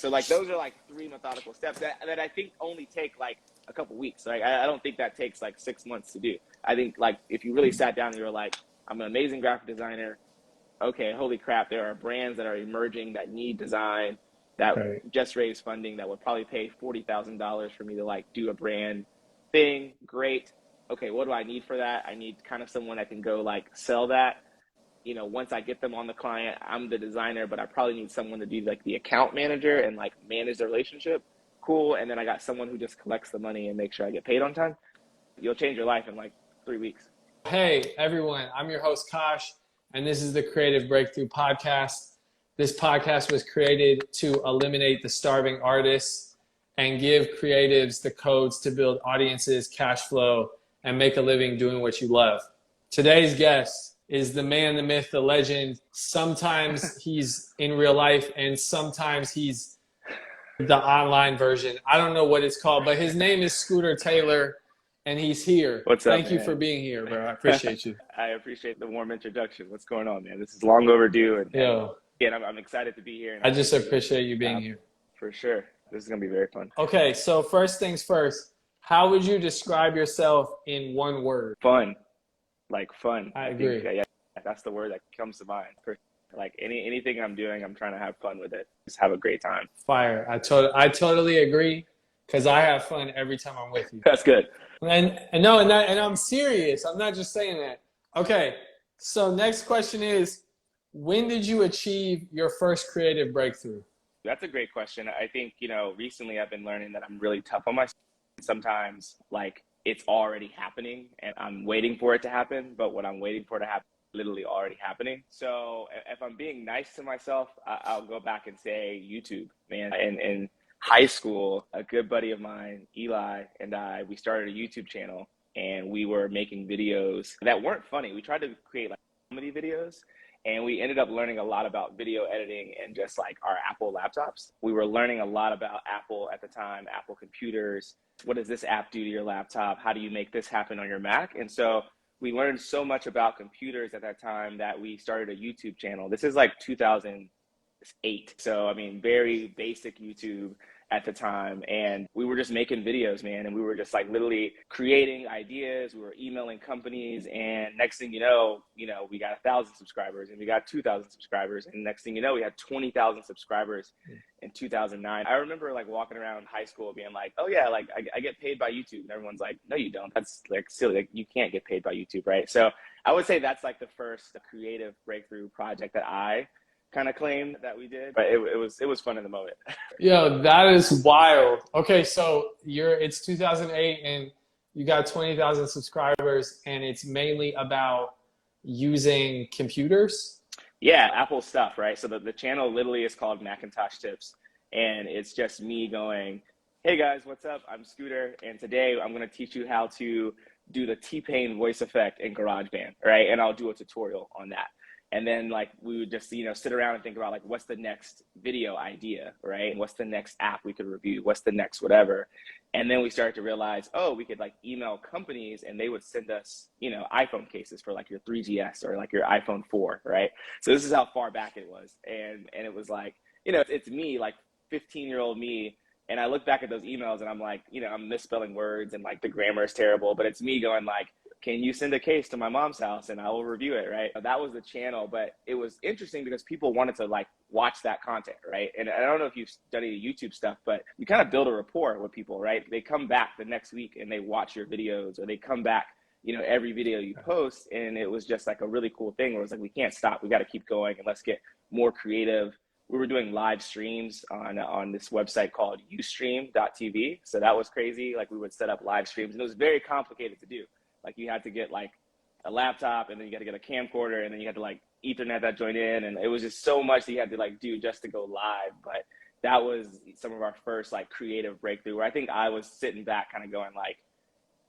So like those are like 3 methodical steps that I think only take like a couple weeks. Like I don't think that takes like 6 months to do. I think like if you really sat down and you were like, I'm an amazing graphic designer. Okay, holy crap, there are brands that are emerging that need design that Right. just raised funding that would probably pay $40,000 for me to like do a brand thing. Great. Okay, what do I need for that? I need kind of someone that can go like sell that. You know, once I get them on the client, I'm the designer, but I probably need someone to be like the account manager and like manage the relationship. Cool. And then I got someone who just collects the money and makes sure I get paid on time. You'll change your life in like 3 weeks. Hey, everyone, I'm your host, Kosh, and this is the Creative Breakthrough Podcast. This podcast was created to eliminate the starving artists and give creatives the codes to build audiences, cash flow, and make a living doing what you love. Today's guest is the man, the myth, the legend. Sometimes he's in real life, and sometimes he's the online version. I don't know what it's called, but his name is Scooter Taylor. And he's here. What's up, Thank you man? for being here, bro. I appreciate you. I appreciate the warm introduction. What's going on, man? This is long overdue, and I'm excited to be here. And I just appreciate you being here. For sure. This is going to be very fun. Okay, so first things first, how would you describe yourself in one word? Fun. Like fun. I agree. Yeah, that's the word that comes to mind. Like anything I'm doing, I'm trying to have fun with it. Just have a great time. Fire. I totally agree, because I have fun every time I'm with you. That's good. And I'm serious. I'm not just saying that. Okay, so next question is, when did you achieve your first creative breakthrough? That's a great question. I think, recently I've been learning that I'm really tough on myself. Sometimes, like, it's already happening and I'm waiting for it to happen, but what I'm waiting for to happen is literally already happening. So if I'm being nice to myself, I'll go back and say YouTube, man. And high school, a good buddy of mine, Eli, and we started a YouTube channel, and we were making videos that weren't funny. We tried to create like comedy videos, and we ended up learning a lot about video editing and just like our Apple laptops. We were learning a lot about Apple at the time, Apple computers. What does this app do to your laptop? How do you make this happen on your Mac? And so we learned so much about computers at that time that we started a YouTube channel. This is like 2008. So, I mean, very basic YouTube at the time. And we were just making videos, man. And we were just like literally creating ideas. We were emailing companies. And next thing you know, we got 1,000 subscribers and we got 2,000 subscribers. And next thing you know, we had 20,000 subscribers in 2009. I remember like walking around high school being like, oh yeah, like I get paid by YouTube. And everyone's like, no, you don't. That's like silly. Like, you can't get paid by YouTube, right? So I would say that's like the first creative breakthrough project that I kind of claimed that we did, but it was fun in the moment. Yo, that is wild. Okay, so it's 2008 and you got 20,000 subscribers, and it's mainly about using computers? Yeah, Apple stuff, right? So the channel literally is called Macintosh Tips, and it's just me going, hey guys, what's up? I'm Scooter, and today I'm going to teach you how to do the T-Pain voice effect in GarageBand, right? And I'll do a tutorial on that. And then like we would just, sit around and think about like, what's the next video idea, right? What's the next app we could review? What's the next whatever? And then we started to realize, oh, we could like email companies and they would send us, iPhone cases for like your 3GS or like your iPhone 4, right? So this is how far back it was. And it was like, it's me, like 15-year-old me. And I look back at those emails and I'm like, I'm misspelling words and like the grammar is terrible, but it's me going like, can you send a case to my mom's house and I will review it, right? That was the channel, but it was interesting because people wanted to like watch that content, right? And I don't know if you've studied YouTube stuff, but you kind of build a rapport with people, right? They come back the next week and they watch your videos, or they come back, every video you post. And it was just like a really cool thing where it's like, we can't stop. We got to keep going and let's get more creative. We were doing live streams on this website called Ustream.tv. So that was crazy. Like we would set up live streams and it was very complicated to do. Like you had to get like a laptop, and then you had to get a camcorder, and then you had to like Ethernet that joint in. And it was just so much that you had to like do just to go live. But that was some of our first like creative breakthrough, where I think I was sitting back kind of going like,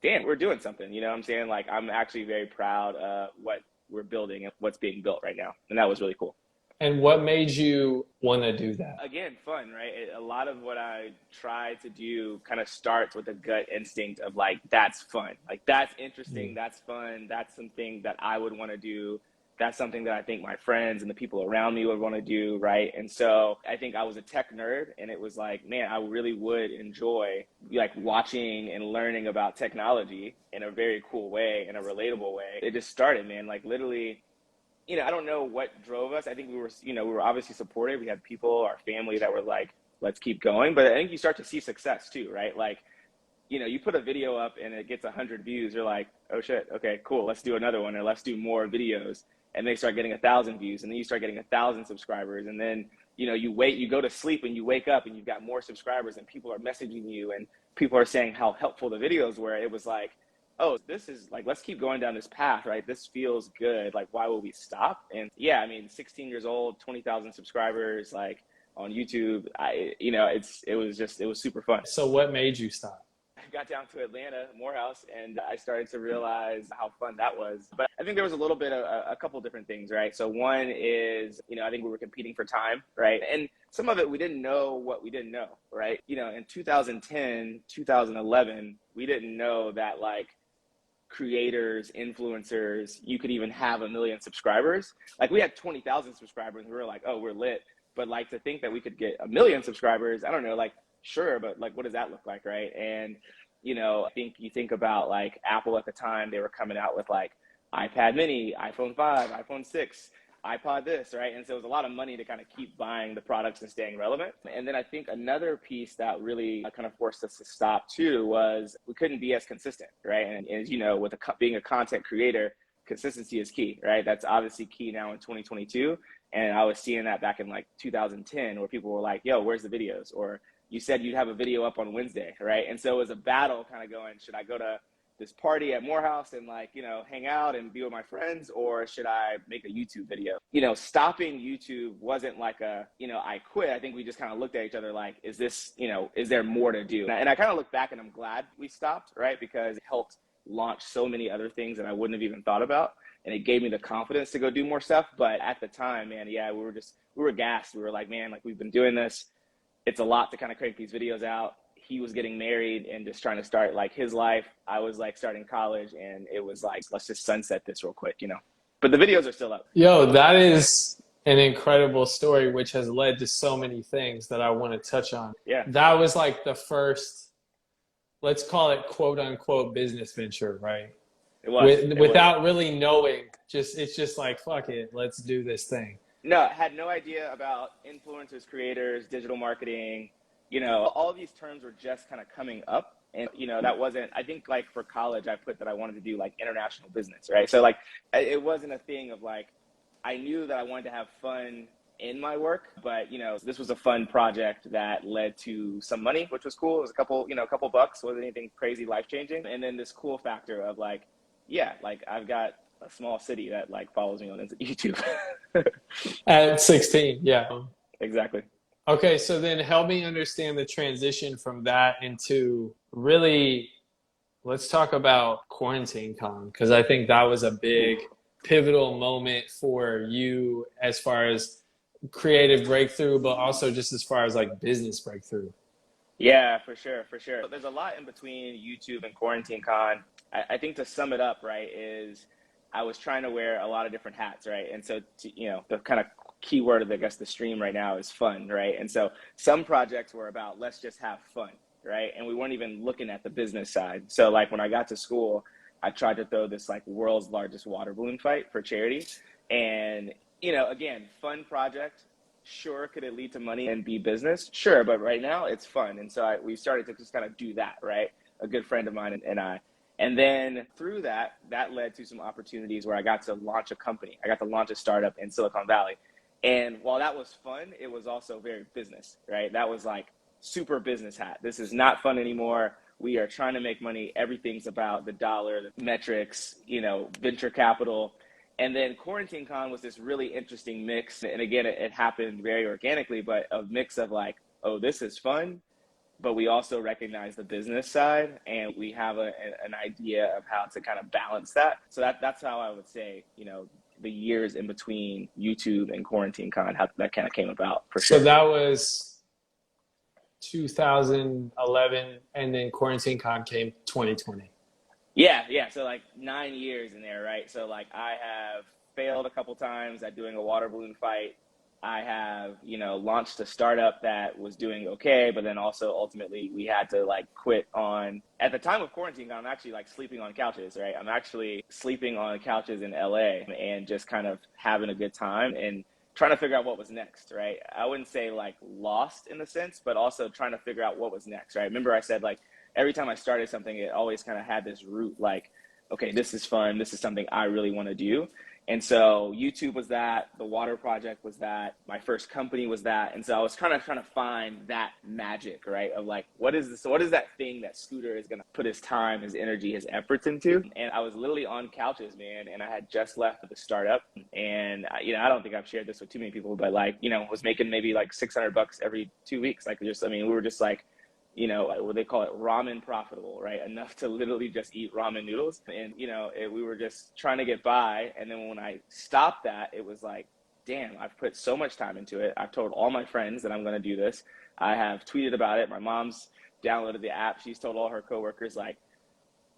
damn, we're doing something. You know what I'm saying? Like I'm actually very proud of what we're building and what's being built right now. And that was really cool. And what made you want to do that? Again, fun, right? A lot of what I try to do kind of starts with a gut instinct of like, that's fun. Like that's interesting. That's fun. That's something that I would want to do. That's something that I think my friends and the people around me would want to do, right? And so I think I was a tech nerd, and it was like, man, I really would enjoy like watching and learning about technology in a very cool way, in a relatable way. It just started, man, like literally, I don't know what drove us. I think we were obviously supportive. We had people, our family, that were like, let's keep going. But I think you start to see success too, right? Like, you put a video up and it gets 100 views. You're like, oh shit, okay, cool. Let's do another one, or let's do more videos. And they start getting 1,000 views, and then you start getting 1,000 subscribers. And then, you go to sleep and you wake up and you've got more subscribers, and people are messaging you and people are saying how helpful the videos were. It was like, oh, this is like, let's keep going down this path, right? This feels good. Like, why will we stop? And yeah, I mean, 16 years old, 20,000 subscribers, like on YouTube, it was super fun. So what made you stop? I got down to Atlanta, Morehouse, and I started to realize how fun that was. But I think there was a little bit of a couple different things, right? So one is, I think we were competing for time, right? And some of it, we didn't know what we didn't know, right? In 2010, 2011, we didn't know that like creators, influencers, you could even have 1 million subscribers. Like we had 20,000 subscribers, and we were like, oh, we're lit. But like to think that we could get 1 million subscribers, I don't know, like, sure, but like, what does that look like, right? And, I think you think about like Apple at the time, they were coming out with like iPad mini, iPhone 5, iPhone 6, iPod this, right? And so it was a lot of money to kind of keep buying the products and staying relevant. And then I think another piece that really kind of forced us to stop too was we couldn't be as consistent, right? And as with being a content creator, consistency is key, right? That's obviously key now in 2022. And I was seeing that back in like 2010, where people were like, yo, where's the videos? Or you said you'd have a video up on Wednesday, right? And so it was a battle kind of going, should I go to this party at Morehouse and like, hang out and be with my friends, or should I make a YouTube video? Stopping YouTube wasn't like I quit. I think we just kind of looked at each other like, is this, is there more to do? And I kind of look back and I'm glad we stopped, right? Because it helped launch so many other things that I wouldn't have even thought about. And it gave me the confidence to go do more stuff. But at the time, man, yeah, we were gassed. We were like, man, like we've been doing this. It's a lot to kind of crank these videos out. He was getting married and just trying to start like his life. I was like starting college, and it was like, let's just sunset this real quick, But the videos are still up. Yo, that is an incredible story, which has led to so many things that I want to touch on. Yeah. That was like the first, let's call it quote unquote business venture, right? It was. Without really knowing, it's just like, fuck it, let's do this thing. No, had no idea about influencers, creators, digital marketing. All these terms were just kind of coming up. And, that wasn't, I think like for college, I put that I wanted to do like international business, right? So like, it wasn't a thing of like, I knew that I wanted to have fun in my work, but, this was a fun project that led to some money, which was cool. It was a couple bucks, wasn't anything crazy life-changing. And then this cool factor of like, yeah, like I've got a small city that like follows me on YouTube. At 16, yeah. Exactly. Okay, so then help me understand the transition from that into really, let's talk about Quarantine Con, because I think that was a big pivotal moment for you as far as creative breakthrough, but also just as far as like business breakthrough. Yeah, for sure. There's a lot in between YouTube and Quarantine Con. I think to sum it up, right, is I was trying to wear a lot of different hats, right? And so, the kind of key word of, I guess, the stream right now is fun, right? And so some projects were about, let's just have fun, right? And we weren't even looking at the business side. So like when I got to school, I tried to throw this like world's largest water balloon fight for charity. And, again, fun project. Sure, could it lead to money and be business? Sure, but right now it's fun. And so we started to just kind of do that, right? A good friend of mine and I. And then through that led to some opportunities where I got to launch a company. I got to launch a startup in Silicon Valley. And while that was fun, it was also very business, right? That was like super business hat. This is not fun anymore. We are trying to make money. Everything's about the dollar, the metrics, venture capital. And then Quarantine Con was this really interesting mix. And again, it happened very organically, but a mix of like, oh, this is fun, but we also recognize the business side, and we have an idea of how to kind of balance that. So that's how I would say, the years in between YouTube and Quarantine Con, how that kind of came about for sure. So that was 2011, and then Quarantine Con came 2020. Yeah. So like 9 years in there, right? So like I have failed a couple times at doing a water balloon fight. I have, launched a startup that was doing okay, but then also ultimately we had to like quit on, at the time of quarantine, I'm actually like sleeping on couches, right? I'm actually sleeping on couches in LA and just kind of having a good time and trying to figure out what was next, right? I wouldn't say like lost in the sense, but also trying to figure out what was next, right? Remember I said like every time I started something, it always kind of had this root like, okay, this is fun. This is something I really want to do. And so YouTube was that, the water project was that, my first company was that. And so I was trying to find that magic, right? Of like, what is this? What is that thing that Scooter is going to put his time, his energy, his efforts into? And I was literally on couches, man. And I had just left the startup. And, I don't think I've shared this with too many people, but like, was making maybe like $600 every 2 weeks. Like we were just like, what they call it, ramen profitable, right? Enough to literally just eat ramen noodles. And, we were just trying to get by. And then when I stopped that, it was like, damn, I've put so much time into it. I've told all my friends that I'm going to do this. I have tweeted about it. My mom's downloaded the app. She's told all her coworkers, like,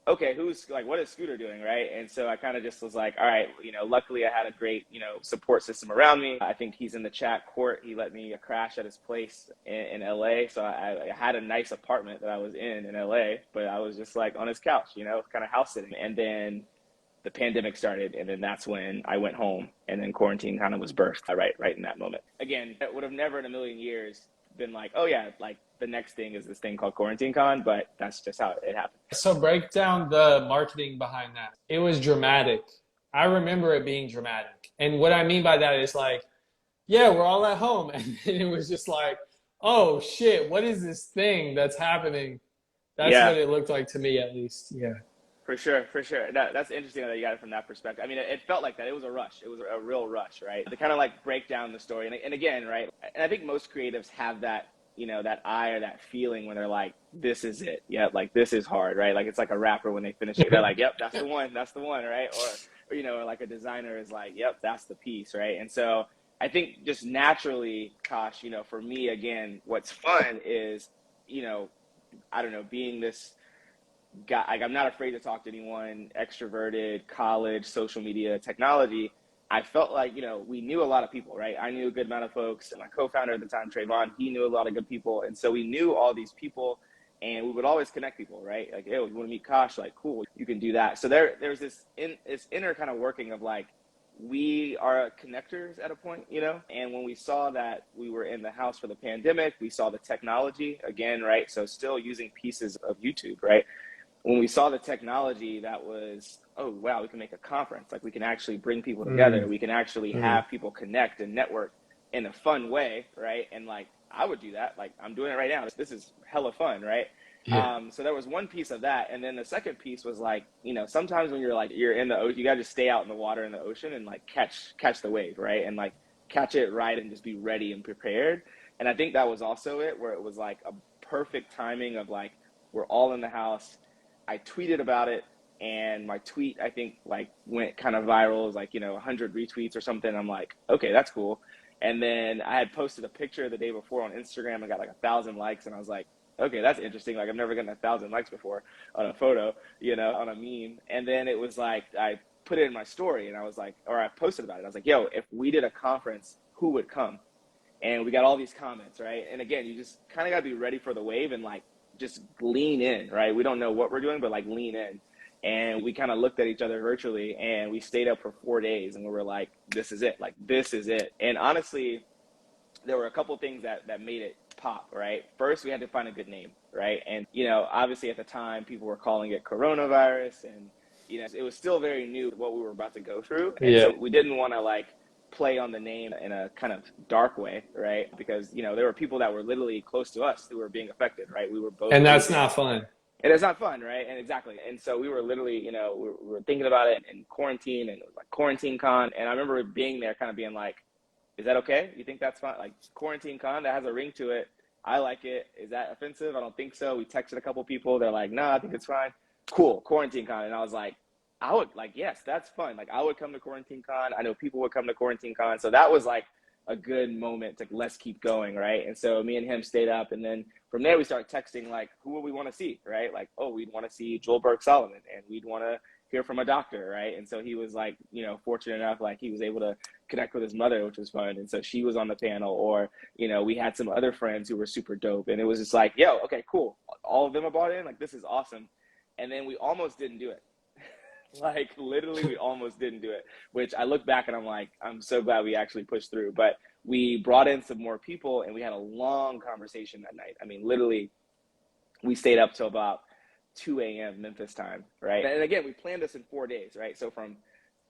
okay, what is Scooter doing, right? And so I kind of just was like, all right, luckily I had a great, support system around me. I think he's in the chat court. He let me crash at his place in LA. So I had a nice apartment that I was in LA, but I was just like on his couch, kind of house sitting. And then the pandemic started, and then that's when I went home, and then quarantine kind of was birthed right in that moment. Again, that would have never in a million years been like, oh yeah, like the next thing is this thing called Quarantine Con, but that's just how it happened. So break down the marketing behind that. It was dramatic. I remember it being dramatic. And what I mean by that is like, yeah, we're all at home. And it was just like, oh shit, what is this thing that's happening? That's what it looked like to me, at least. Yeah. For sure. That's interesting that you got it from that perspective. I mean, it felt like that. It was a rush. It was a real rush, right? To kind of like break down the story. And again, right? And I think most creatives have that, that eye or that feeling when they're like, this is it. Yeah, like this is hard, right? Like it's like a rapper when they finish it. They're like, yep, that's the one, right? Or like a designer is like, yep, that's the piece, right? And so I think just naturally, Kosh, for me, again, what's fun is, I don't know, being this guy, like I'm not afraid to talk to anyone, extroverted, college, social media, technology. I felt like, we knew a lot of people, right? I knew a good amount of folks. And my co-founder at the time, Trayvon, he knew a lot of good people. And so we knew all these people and we would always connect people, right? Like, hey, you want to meet Kosh? Like, cool, you can do that. So there's this inner kind of working of like, we are connectors at a point, and when we saw that we were in the house for the pandemic, we saw the technology again, right? So still using pieces of YouTube, right? When we saw the technology that was, oh, wow, we can make a conference. Like we can actually bring people together. We can actually have people connect and network in a fun way, right? And like, I would do that. Like I'm doing it right now. This is hella fun, right? Yeah. So there was one piece of that. And then the second piece was like, sometimes when you're in the ocean, you got to just stay out in the water in the ocean and like catch the wave, right? And like catch it right and just be ready and prepared. And I think that was also it, where it was like a perfect timing of like, we're all in the house. I tweeted about it and my tweet, I think like went kind of viral. It was like, 100 retweets or something. I'm like, okay, that's cool. And then I had posted a picture the day before on Instagram and got like 1,000 likes. And I was like, okay, that's interesting. Like I've never gotten 1,000 likes before on a photo, on a meme. And then it was like, I put it in my story and I was like, or I posted about it. I was like, yo, if we did a conference, who would come? And we got all these comments, right? And again, you just kind of got to be ready for the wave and like, just lean in, right? We don't know what we're doing, but like lean in. And we kind of looked at each other virtually and we stayed up for 4 days and we were like, this is it. Like, this is it. And honestly, there were a couple things that made it pop, right? First, we had to find a good name, right? And, obviously at the time people were calling it coronavirus and, it was still very new what we were about to go through. And so we didn't want to like play on the name in a kind of dark way, right? Because, there were people that were literally close to us who were being affected, right? We were both. And that's not fun. And it's not fun, right? And exactly. And so we were literally, we were thinking about it in quarantine and it was like Quarantine Con. And I remember being there kind of being like, is that okay? You think that's fine? Like Quarantine Con, that has a ring to it. I like it. Is that offensive? I don't think so. We texted a couple people. They're like, no, I think it's fine. Cool, Quarantine Con. And I was like, I would like, yes, that's fun. Like I would come to Quarantine Con. I know people would come to Quarantine Con. So that was like a good moment to let's keep going, right? And so me and him stayed up. And then from there, we started texting like, who would we want to see, right? Like, oh, we'd want to see Joel Burke Solomon and we'd want to hear from a doctor, right? And so he was like, you know, fortunate enough, like he was able to connect with his mother, which was fun. And so she was on the panel. Or, you know, we had some other friends who were super dope. And it was just like, yo, okay, cool. All of them are bought in. Like, this is awesome. And then we almost didn't do it. Like, literally, we almost didn't do it, which I look back and I'm like, I'm so glad we actually pushed through. But we brought in some more people and we had a long conversation that night. I mean, literally, we stayed up till about 2 a.m. Memphis time, right? And again, we planned this in 4 days, right? So from,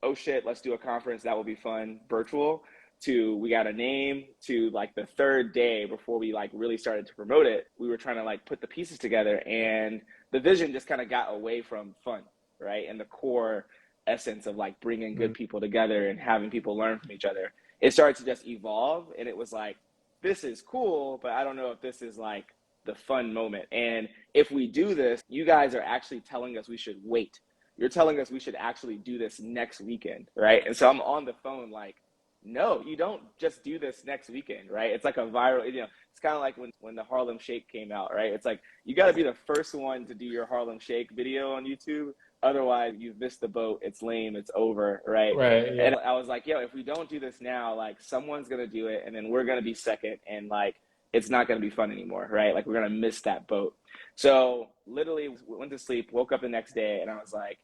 oh shit, let's do a conference, that will be fun, virtual, to we got a name, to like the third day before we like really started to promote it, we were trying to like put the pieces together, and the vision just kind of got away from fun, right? And the core essence of like bringing good people together and having people learn from each other. It started to just evolve, and it was like, this is cool, but I don't know if this is like the fun moment. And if we do this, you guys are actually telling us we should wait. You're telling us we should actually do this next weekend, right? And so I'm on the phone like, no, you don't just do this next weekend, right? It's like a viral, you know, it's kind of like when the Harlem Shake came out, right? It's like, you got to be the first one to do your Harlem Shake video on YouTube. Otherwise, you've missed the boat. It's lame. It's over, right? Right. Yeah. And I was like, yo, if we don't do this now, like someone's going to do it, and then we're going to be second, and like, it's not going to be fun anymore, right? Like, we're going to miss that boat. So literally went to sleep, woke up the next day, and I was like,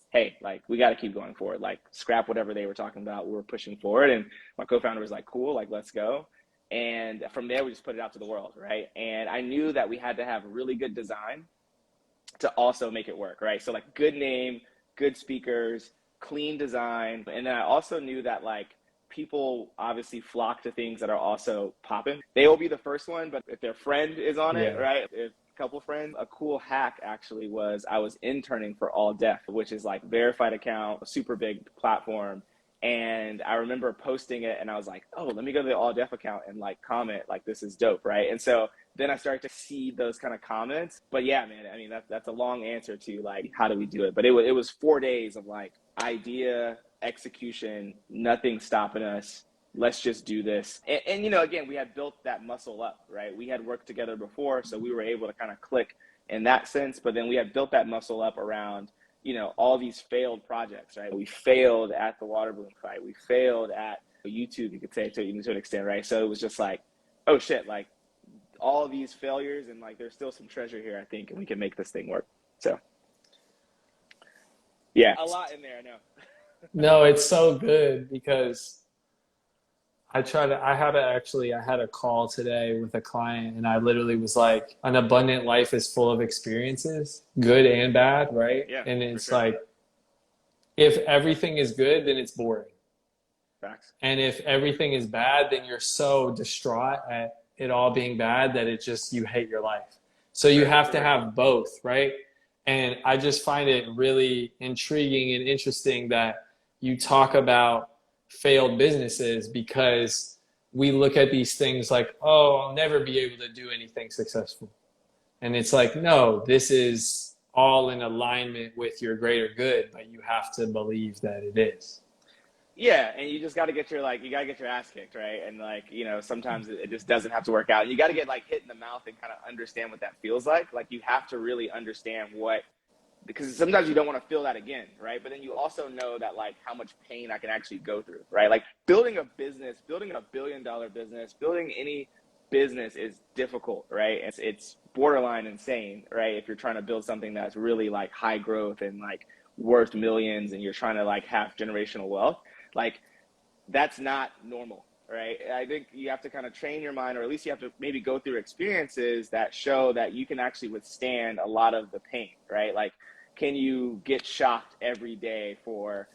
hey, like, we got to keep going forward. Like, scrap whatever they were talking about. We were pushing forward. And my co-founder was like, cool, like, let's go. And from there, we just put it out to the world, right? And I knew that we had to have really good design to also make it work, right? So like, good name, good speakers, clean design. And then I also knew that like, people obviously flock to things that are also popping. They will be the first one, but if their friend is on it, right? If a couple friends, a cool hack actually was I was interning for All Def, which is like verified account, a super big platform. And I remember posting it and I was like, oh, let me go to the All Def account and like comment, like, this is dope, right? And so then I started to see those kind of comments. But yeah, man, I mean, that's a long answer to like, how do we do it? But it was 4 days of like idea, execution, nothing stopping us. Let's just do this. And you know, again, we had built that muscle up, right? We had worked together before, so we were able to kind of click in that sense. But then we had built that muscle up around, you know, all these failed projects, right? We failed at the water balloon fight. We failed at YouTube, you could say, to an extent, right? So it was just like, oh shit, like all these failures, and like there's still some treasure here, I think, and we can make this thing work. So yeah, a lot in there, I know. No, it's so good because I had a call today with a client, and I literally was like, an abundant life is full of experiences, good and bad, right? Yeah, And it's sure. like, if everything is good, then it's boring. Facts. And if everything is bad, then you're so distraught at it all being bad that you hate your life. So you have to have both, right? And I just find it really intriguing and interesting that you talk about failed businesses, because we look at these things like, oh, I'll never be able to do anything successful. And it's like, no, this is all in alignment with your greater good, but you have to believe that it is. Yeah, and you just got to get your you got to get your ass kicked, right? And like, you know, sometimes it just doesn't have to work out. You got to get like hit in the mouth and kind of understand what that feels like. Like, you have to really understand because sometimes you don't want to feel that again, right? But then you also know that like how much pain I can actually go through, right? Like, building a business, building a $1 billion business, building any business is difficult, right? It's borderline insane, right? If you're trying to build something that's really like high growth and like worth millions, and you're trying to like have generational wealth, like, that's not normal, right? I think you have to kind of train your mind, or at least you have to maybe go through experiences that show that you can actually withstand a lot of the pain, right? Like, can you get shocked every day for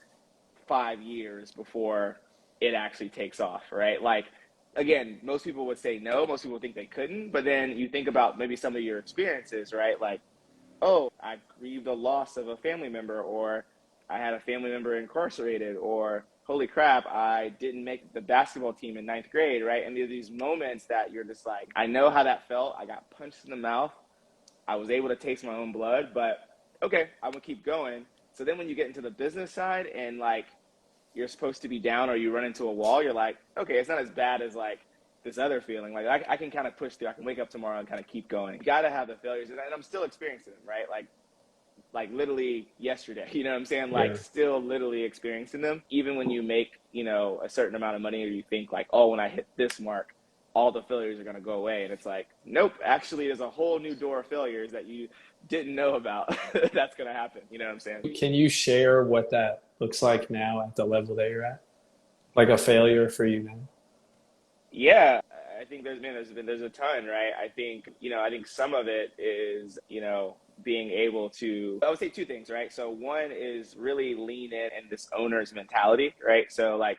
5 years before it actually takes off, right? Like, again, most people would say no, most people think they couldn't, but then you think about maybe some of your experiences, right? Like, oh, I grieved the loss of a family member, or I had a family member incarcerated, or holy crap, I didn't make the basketball team in 9th grade, right? And there are these moments that you're just like, I know how that felt. I got punched in the mouth. I was able to taste my own blood, but okay, I'm gonna keep going. So then when you get into the business side and like you're supposed to be down, or you run into a wall, you're like, okay, it's not as bad as like this other feeling. Like, I can kind of push through. I can wake up tomorrow and kind of keep going. You gotta have the failures, and I'm still experiencing them, right? Like like literally yesterday, you know what I'm saying? Yeah. Like still literally experiencing them. Even when you make, you know, a certain amount of money, or you think like, oh, when I hit this mark, all the failures are going to go away. And it's like, nope, actually there's a whole new door of failures that you didn't know about that's going to happen. You know what I'm saying? Can you share what that looks like now at the level that you're at? Like a failure for you now? Yeah, I think there's a ton, right? I think, you know, I think some of it is, you know, being able to, I would say two things, right? So one is really lean in this owner's mentality, right? So like,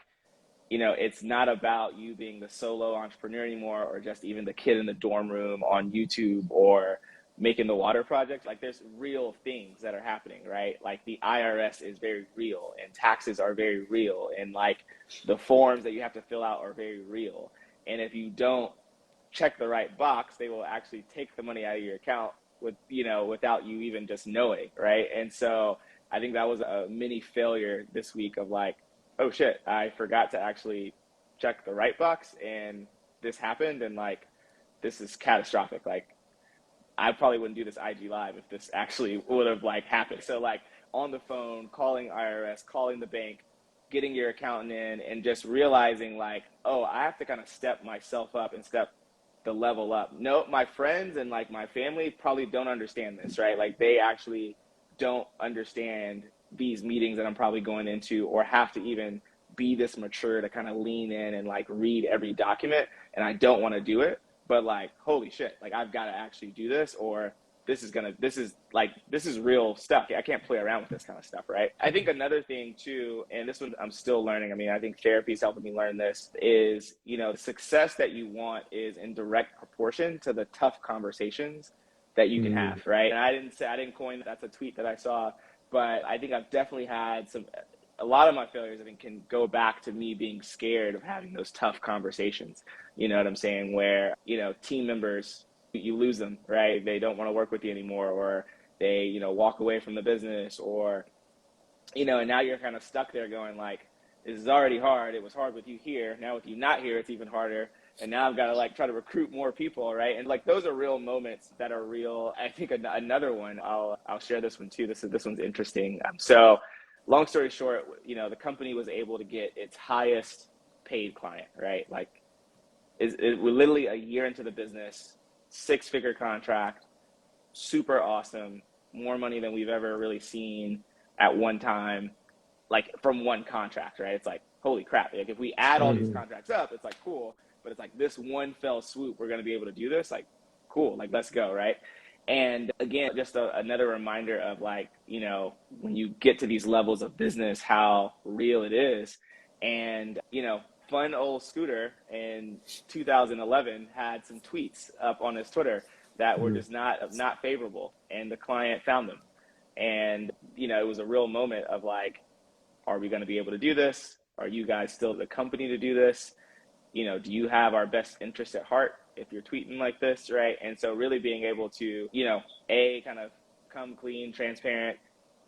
you know, it's not about you being the solo entrepreneur anymore, or just even the kid in the dorm room on YouTube, or making the water project. Like there's real things that are happening, right? Like the IRS is very real, and taxes are very real, and like the forms that you have to fill out are very real. And if you don't check the right box, they will actually take the money out of your account with, you know, without you even just knowing, right? And so I think that was a mini failure this week of like, oh shit, I forgot to actually check the right box, and this happened, and like this is catastrophic. Like I probably wouldn't do this IG live if this actually would have like happened. So like on the phone, calling IRS, calling the bank, getting your accountant in, and just realizing like, oh, I have to kind of step myself up and step the level up. No, my friends and like my family probably don't understand this, right? Like they actually don't understand these meetings that I'm probably going into, or have to even be this mature to kind of lean in and like read every document. And I don't want to do it, but like, holy shit, like I've got to actually do this, or this is real stuff. I can't play around with this kind of stuff, right? I think another thing too, and this one I'm still learning. I mean, I think therapy is helping me learn this, is, you know, the success that you want is in direct proportion to the tough conversations that you can have, right? And I didn't coin, that's a tweet that I saw, but I think I've definitely had a lot of my failures, I think, can go back to me being scared of having those tough conversations. You know what I'm saying? Where, you know, team members, you lose them, right? They don't want to work with you anymore, or they, you know, walk away from the business, or, you know, and now you're kind of stuck there going like, this is already hard. It was hard with you here. Now with you not here, it's even harder. And now I've got to like try to recruit more people, right? And like those are real moments that are real. I think another one, I'll share this one too. This one's interesting. So long story short, you know, the company was able to get its highest paid client, right? Like we're literally a year into the business, 6-figure contract, super awesome, more money than we've ever really seen at one time, like from one contract, right? It's like, holy crap. Like if we add all these contracts up, it's like, cool. But it's like this one fell swoop, we're going to be able to do this. Like, cool. Like, let's go. Right. And again, just another reminder of like, you know, when you get to these levels of business, how real it is. And, you know, fun old Scooter in 2011 had some tweets up on his Twitter that were just not favorable, and the client found them. And, you know, it was a real moment of like, are we going to be able to do this? Are you guys still the company to do this? You know, do you have our best interest at heart if you're tweeting like this, right? And so really being able to, you know, kind of come clean, transparent,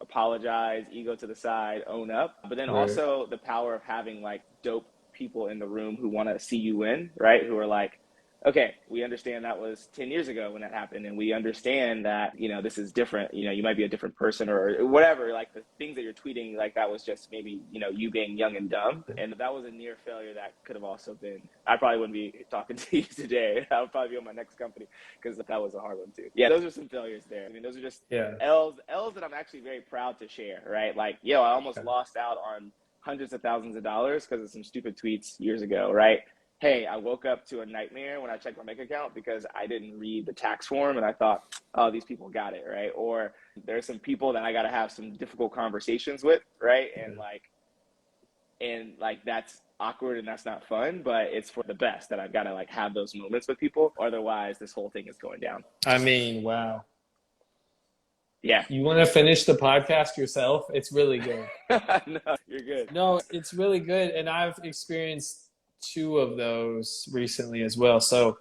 apologize, ego to the side, own up. But then also the power of having like dope people in the room who want to see you win, right? Who are like, okay, we understand that was 10 years ago when that happened. And we understand that, you know, this is different. You know, you might be a different person or whatever, like the things that you're tweeting, like that was just maybe, you know, you being young and dumb. And that was a near failure that could have also been, I probably wouldn't be talking to you today. I would probably be on my next company, because that was a hard one too. Yeah, those are some failures there. I mean, those are just L's that I'm actually very proud to share, right? Like, I almost lost out on hundreds of thousands of dollars because of some stupid tweets years ago, right? Hey, I woke up to a nightmare when I checked my bank account because I didn't read the tax form and I thought, oh, these people got it, right? Or there's some people that I got to have some difficult conversations with, right? And like that's awkward and that's not fun, but it's for the best that I've got to like have those moments with people. Otherwise, this whole thing is going down. I mean, wow. Yeah. You want to finish the podcast yourself? It's really good. No, you're good. No, it's really good. And I've experienced 2 of those recently as well. So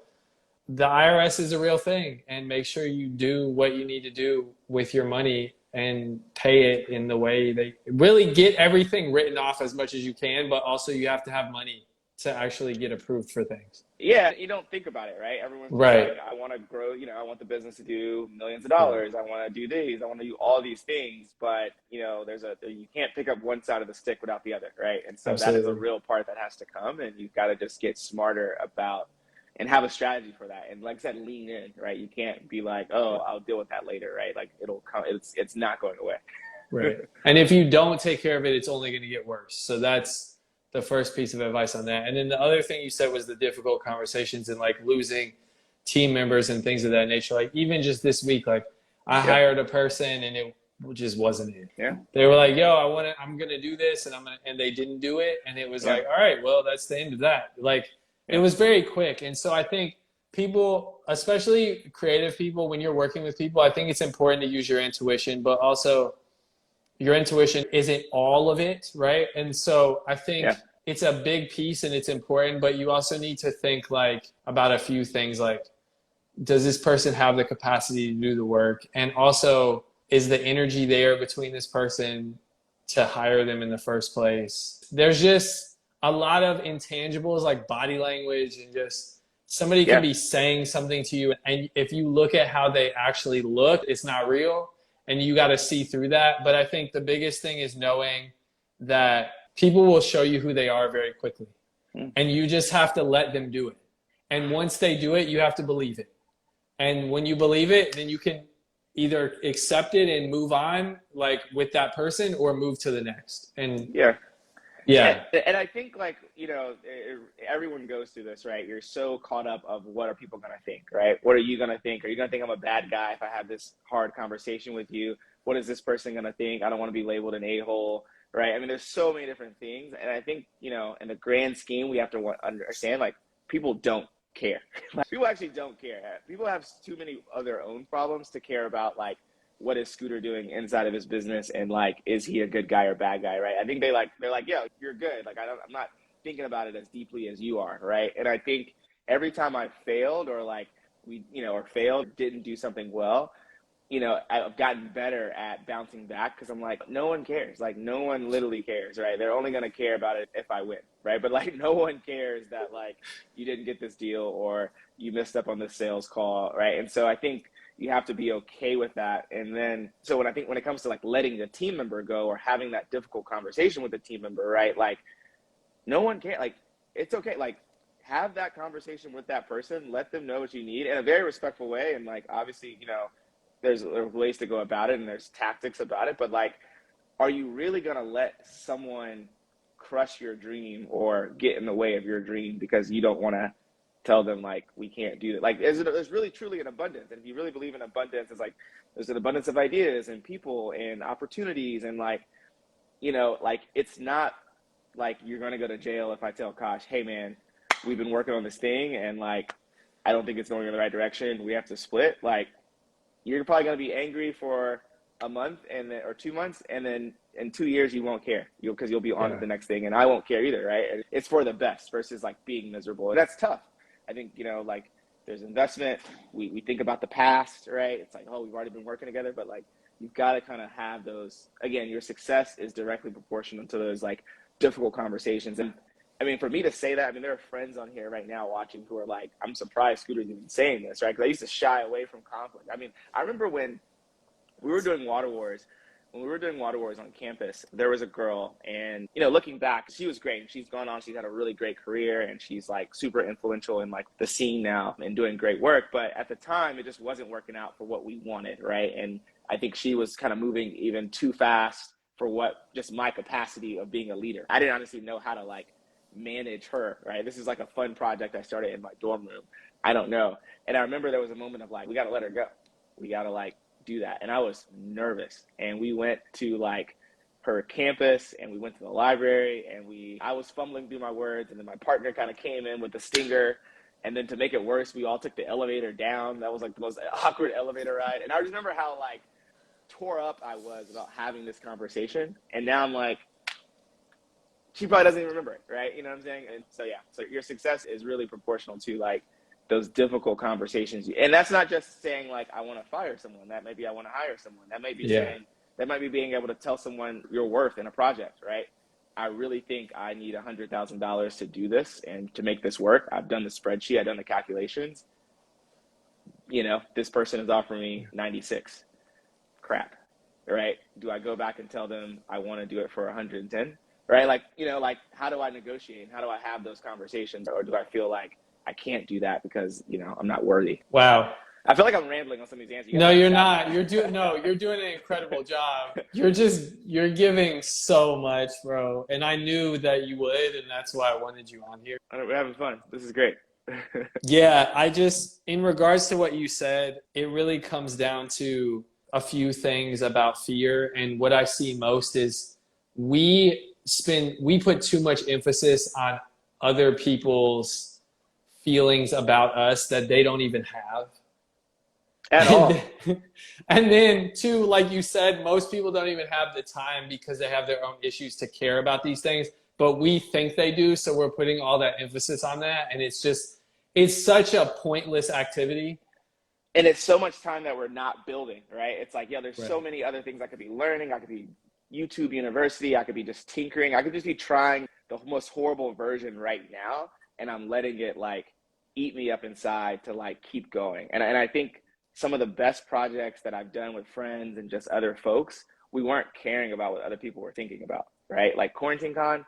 the IRS is a real thing, and make sure you do what you need to do with your money and pay it in the way they really get everything written off as much as you can, but also you have to have money to actually get approved for things. Yeah, you don't think about it, right? Everyone's just Right. like, I want to grow, I want the business to do millions of Right. dollars. I want to do these. I want to do all these things. But, you can't pick up one side of the stick without the other, right? And so that is a Absolutely. real part that has to come, and you've got to just get smarter about and have a strategy for that. And like I said, lean in, right? You can't be like, oh, I'll deal with that later, right? Like it'll come, it's not going away. Right. And if you don't take care of it, it's only going to get worse. So that's the first piece of advice on that. And then the other thing you said was the difficult conversations and like losing team members and things of that nature. Like even just this week, like I hired a person and it just wasn't it. Yeah. They were like, yo, I'm going to do this and they didn't do it. And it was like, all right, well, that's the end of that. Like it was very quick. And so I think people, especially creative people, when you're working with people, I think it's important to use your intuition, but also your intuition isn't all of it, right? And so I think it's a big piece and it's important, but you also need to think like about a few things like, does this person have the capacity to do the work? And also, is the energy there between this person to hire them in the first place? There's just a lot of intangibles like body language and just somebody can be saying something to you. And if you look at how they actually look, it's not real. And you got to see through that. But I think the biggest thing is knowing that people will show you who they are very quickly. And you just have to let them do it. And once they do it, you have to believe it. And when you believe it, then you can either accept it and move on like with that person or move to the next. And and I think like, everyone goes through this, right? You're so caught up of what are people going to think, right? What are you going to think? Are you going to think I'm a bad guy if I have this hard conversation with you? What is this person going to think? I don't want to be labeled an a-hole, right? I mean, there's so many different things. And I think, in the grand scheme, we have to understand like people don't care. People actually don't care. People have too many of their own problems to care about like, what is Scooter doing inside of his business and like, is he a good guy or bad guy, right? I think they're like, yeah, you're good. Like, I'm not thinking about it as deeply as you are, right? And I think every time I failed or like or failed, didn't do something well, I've gotten better at bouncing back because I'm like, no one cares. Like, no one literally cares, right? They're only going to care about it if I win, right? But like, no one cares that like you didn't get this deal or you messed up on this sales call, right? And so I think you have to be okay with that. And then, so when it comes to like letting the team member go or having that difficult conversation with the team member, right? Like no one cares, like it's okay. Like have that conversation with that person, let them know what you need in a very respectful way. And like, obviously, there's ways to go about it and there's tactics about it, but like, are you really going to let someone crush your dream or get in the way of your dream because you don't want to tell them like we can't do that? Like there's really truly an abundance, and if you really believe in abundance, it's like there's an abundance of ideas and people and opportunities, and like like it's not like you're going to go to jail if I tell Kosh, hey man, we've been working on this thing and like I don't think it's going in the right direction, we have to split. Like you're probably going to be angry for a month or 2 months, and then in 2 years you won't care because you'll be on to the next thing, and I won't care either, right? And it's for the best versus like being miserable. And that's tough. I think, like there's investment. We think about the past, right? It's like, oh, we've already been working together, but like you've got to kind of have those, again, your success is directly proportional to those like difficult conversations. And I mean, for me to say that, I mean, there are friends on here right now watching who are like, I'm surprised Scooter's even saying this, right? Because I used to shy away from conflict. I mean, I remember when we were doing Water Wars, on campus, there was a girl, and looking back, she was great. She's gone on, she's had a really great career, and she's like super influential in like the scene now and doing great work. But at the time, it just wasn't working out for what we wanted, right? And I think she was kind of moving even too fast for what just my capacity of being a leader. I didn't honestly know how to like manage her, right? This is like a fun project I started in my dorm room. I don't know. And I remember there was a moment of like, we got to let her go. We got to like do that. And I was nervous. And we went to like her campus and we went to the library and I was fumbling through my words, and then my partner kind of came in with the stinger. And then to make it worse, we all took the elevator down. That was like the most awkward elevator ride. And I just remember how like tore up I was about having this conversation. And now I'm like, she probably doesn't even remember it, right? You know what I'm saying? And so, yeah, so your success is really proportional to like those difficult conversations. And that's not just saying like, I want to fire someone. That may be, I want to hire someone. That may be saying, that might be being able to tell someone your worth in a project, right? I really think I need $100,000 to do this and to make this work. I've done the spreadsheet, I've done the calculations. You know, this person is offering me 96. Crap, right? Do I go back and tell them I want to do it for 110? Right? Like, you know, like how do I negotiate? How do I have those conversations? Or do I feel like I can't do that because, you know, I'm not worthy? Wow. I feel like I'm rambling on some of these answers. No, you're not. You're doing an incredible job. You're giving so much, bro. And I knew that you would, and that's why I wanted you on here. We're having fun. This is great. Yeah, in regards to what you said, it really comes down to a few things about fear. And what I see most is we put too much emphasis on other people's feelings about us that they don't even have. At all. And then too, like you said, most people don't even have the time because they have their own issues to care about these things, but we think they do. So we're putting all that emphasis on that. And it's such a pointless activity. And it's so much time that we're not building, right? It's like, yeah, there's Right. so many other things I could be learning. I could be YouTube University. I could be just tinkering. I could just be trying the most horrible version right now. And I'm letting it like eat me up inside to like keep going. And I think some of the best projects that I've done with friends and just other folks, we weren't caring about what other people were thinking about, right? Like Quarantine Con,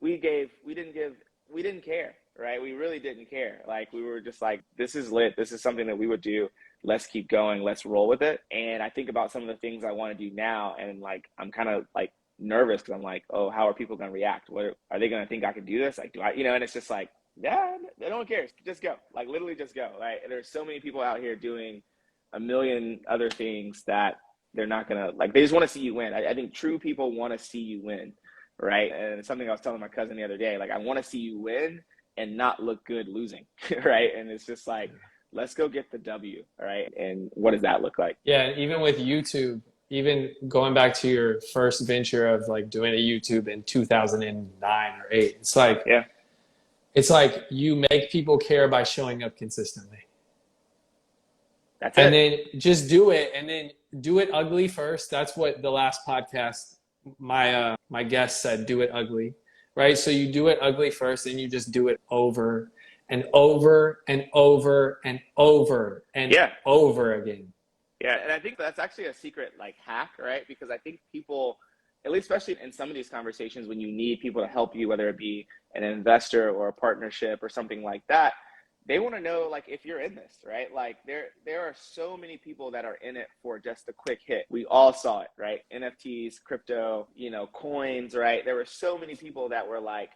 we didn't care, right? We really didn't care. Like we were just like, this is lit. This is something that we would do. Let's keep going. Let's roll with it. And I think about some of the things I want to do now. And like, I'm kind of like nervous because I'm like, oh, how are people going to react? What are they going to think I can do this? Like, do I, you know, and it's just like, yeah, they don't care. Just go. Like literally just go. Right. There's so many people out here doing a million other things that they're not gonna like. They just want to see you win. I think true people want to see you win, right? And it's something I was telling my cousin the other day. Like I want to see you win and not look good losing, right? And it's just like, let's go get the W, right? And what does that look like? Yeah, and even with YouTube, even going back to your first venture of like doing a YouTube in 2009 or 8, it's like, yeah, it's like you make people care by showing up consistently. That's and it. then just do it, and then do it ugly first. That's what the last podcast my guest said, do it ugly, right? So you do it ugly first, and you just do it over and over and over and over and over again. Yeah, and I think that's actually a secret like hack, right? Because I think people, at least especially in some of these conversations when you need people to help you, whether it be an investor or a partnership or something like that, they want to know like if you're in this, right? Like there are so many people that are in it for just a quick hit. We all saw it, right? NFTs, crypto, you know, coins, right? There were so many people that were like,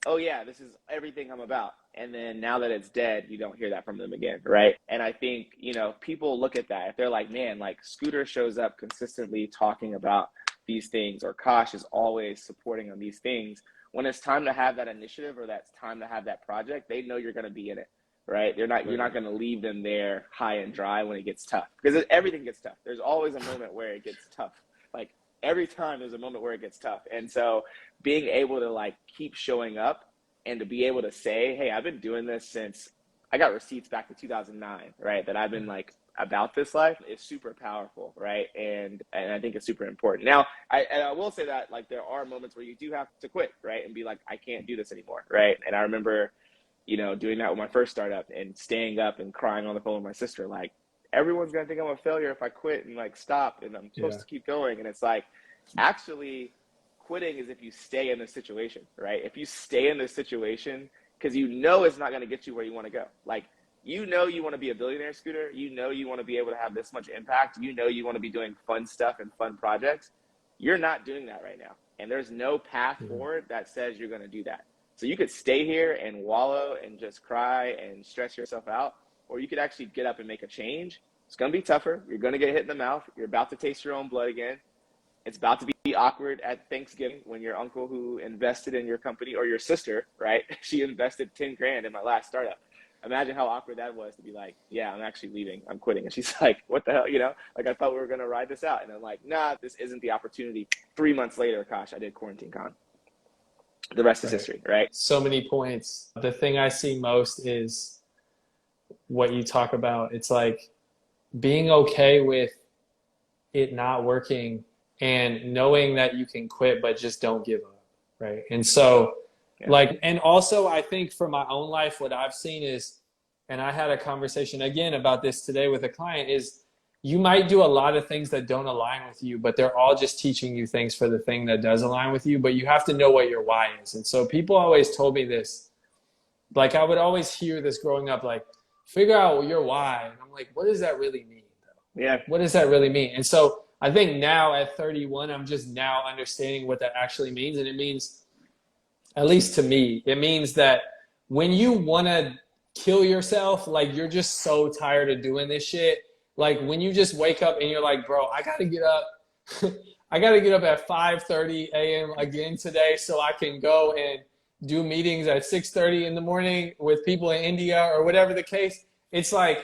oh yeah, this is everything I'm about. And then now that it's dead, you don't hear that from them again, right? And I think, you know, people look at that. If they're like, man, like Scooter shows up consistently talking about these things, or Kosh is always supporting on these things. When it's time to have that initiative or that's time to have that project, they know you're going to be in it, right? You're not going to leave them there high and dry when it gets tough, because everything gets tough. There's always a moment where it gets tough. Like every time there's a moment where it gets tough. And so being able to like keep showing up and to be able to say, hey, I've been doing this since I got receipts back to 2009, right? That I've been like about this life is super powerful, right? And I think it's super important. Now, I will say that like there are moments where you do have to quit, right? And be like, I can't do this anymore, right? And I remember, you know, doing that with my first startup and staying up and crying on the phone with my sister, like, everyone's gonna think I'm a failure if I quit and like stop, and I'm supposed to keep going. And it's like, actually, quitting is if you stay in this situation, right? If you stay in this situation, because you know it's not going to get you where you want to go. Like, you know you want to be a billionaire, Scooter. You know you want to be able to have this much impact. You know you want to be doing fun stuff and fun projects. You're not doing that right now. And there's no path forward that says you're going to do that. So you could stay here and wallow and just cry and stress yourself out, or you could actually get up and make a change. It's going to be tougher. You're going to get hit in the mouth. You're about to taste your own blood again. It's about to be awkward at Thanksgiving when your uncle who invested in your company, or your sister, right? She invested 10 grand in my last startup. Imagine how awkward that was to be like, yeah, I'm actually leaving. I'm quitting. And she's like, what the hell? You know, like I thought we were going to ride this out. And I'm like, nah, this isn't the opportunity. 3 months later, gosh, I did Quarantine Con. The rest is history, right? So many points. The thing I see most is what you talk about. It's like being okay with it not working and knowing that you can quit, but just don't give up, right? And so Yeah. like, and also I think for my own life, what I've seen is, and I had a conversation again about this today with a client, is you might do a lot of things that don't align with you, but they're all just teaching you things for the thing that does align with you. But you have to know what your why is. And so people always told me this, like I would always hear this growing up, like figure out your why. And I'm like, what does that really mean though? Yeah. What does that really mean? And so I think now at 31, I'm just now understanding what that actually means. And it means, at least to me, it means that when you want to kill yourself, like you're just so tired of doing this shit. Like when you just wake up and you're like, bro, I got to get up. I got to get up at 5:30 a.m. again today so I can go and do meetings at 6:30 in the morning with people in India or whatever the case. It's like,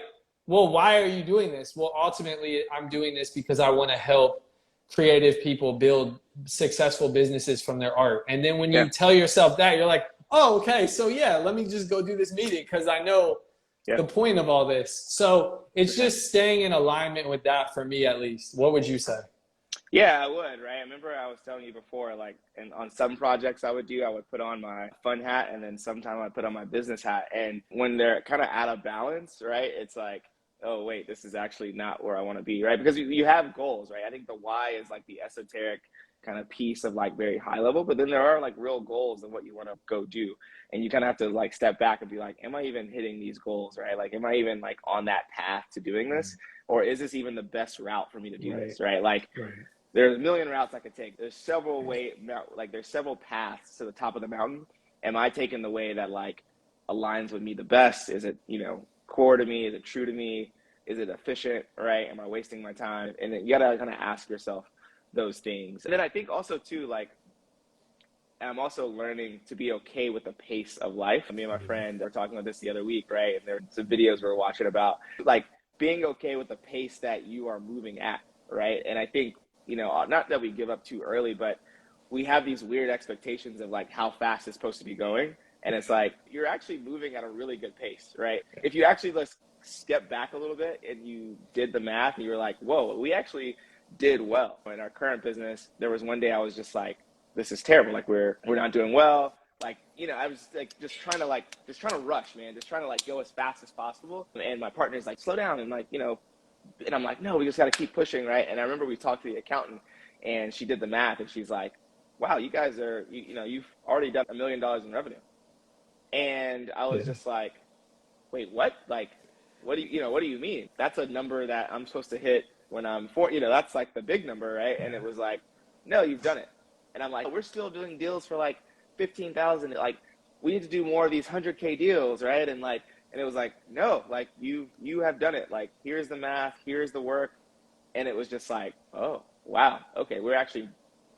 well, why are you doing this? Well, ultimately, I'm doing this because I want to help creative people build successful businesses from their art. And then when Yeah. you tell yourself that, you're like, oh, okay, so yeah, let me just go do this meeting because I know the point of all this. So it's just staying in alignment with that for me, at least. What would you say? Yeah, I would, right? I remember I was telling you before, like, and on some projects I would put on my fun hat, and then sometime I'd put on my business hat. And when they're kind of out of balance, right, it's like, oh, wait, this is actually not where I want to be, right? Because you have goals, right? I think the why is like the esoteric kind of piece of like very high level, but then there are like real goals of what you want to go do. And you kind of have to like step back and be like, am I even hitting these goals, right? Like, am I even like on that path to doing this? Or is this even the best route for me to do this, right? Like, there's a million routes I could take. There's several there's several paths to the top of the mountain. Am I taking the way that like aligns with me the best? Is it, core to me? Is it true to me? Is it efficient, right? Am I wasting my time? And then you gotta kind of ask yourself those things. And then I think also too, like, I'm also learning to be okay with the pace of life. Me and my friend are talking about this the other week, right? And there's some videos we were watching about like being okay with the pace that you are moving at, right? And I think, not that we give up too early, but we have these weird expectations of like how fast it's supposed to be going. And it's like, you're actually moving at a really good pace, right? If you actually let's step back a little bit and you did the math and you were like, whoa, we actually did well. In our current business, there was one day I was just like, this is terrible. Like we're not doing well. Like, I was like, just trying to rush, man, just trying to like go as fast as possible. And my partner's like, slow down. And like, and I'm like, no, we just got to keep pushing, right? And I remember we talked to the accountant and she did the math and she's like, wow, you guys are, you've already done $1 million in revenue. And I was just like, wait, what? Like, what do you mean? That's a number that I'm supposed to hit when I'm 40, that's like the big number, right? And it was like, no, you've done it. And I'm like, we're still doing deals for like 15,000. Like, we need to do more of these 100K deals, right? And like, and it was like, no, like you have done it. Like, here's the math, here's the work. And it was just like, oh, wow. Okay. We're actually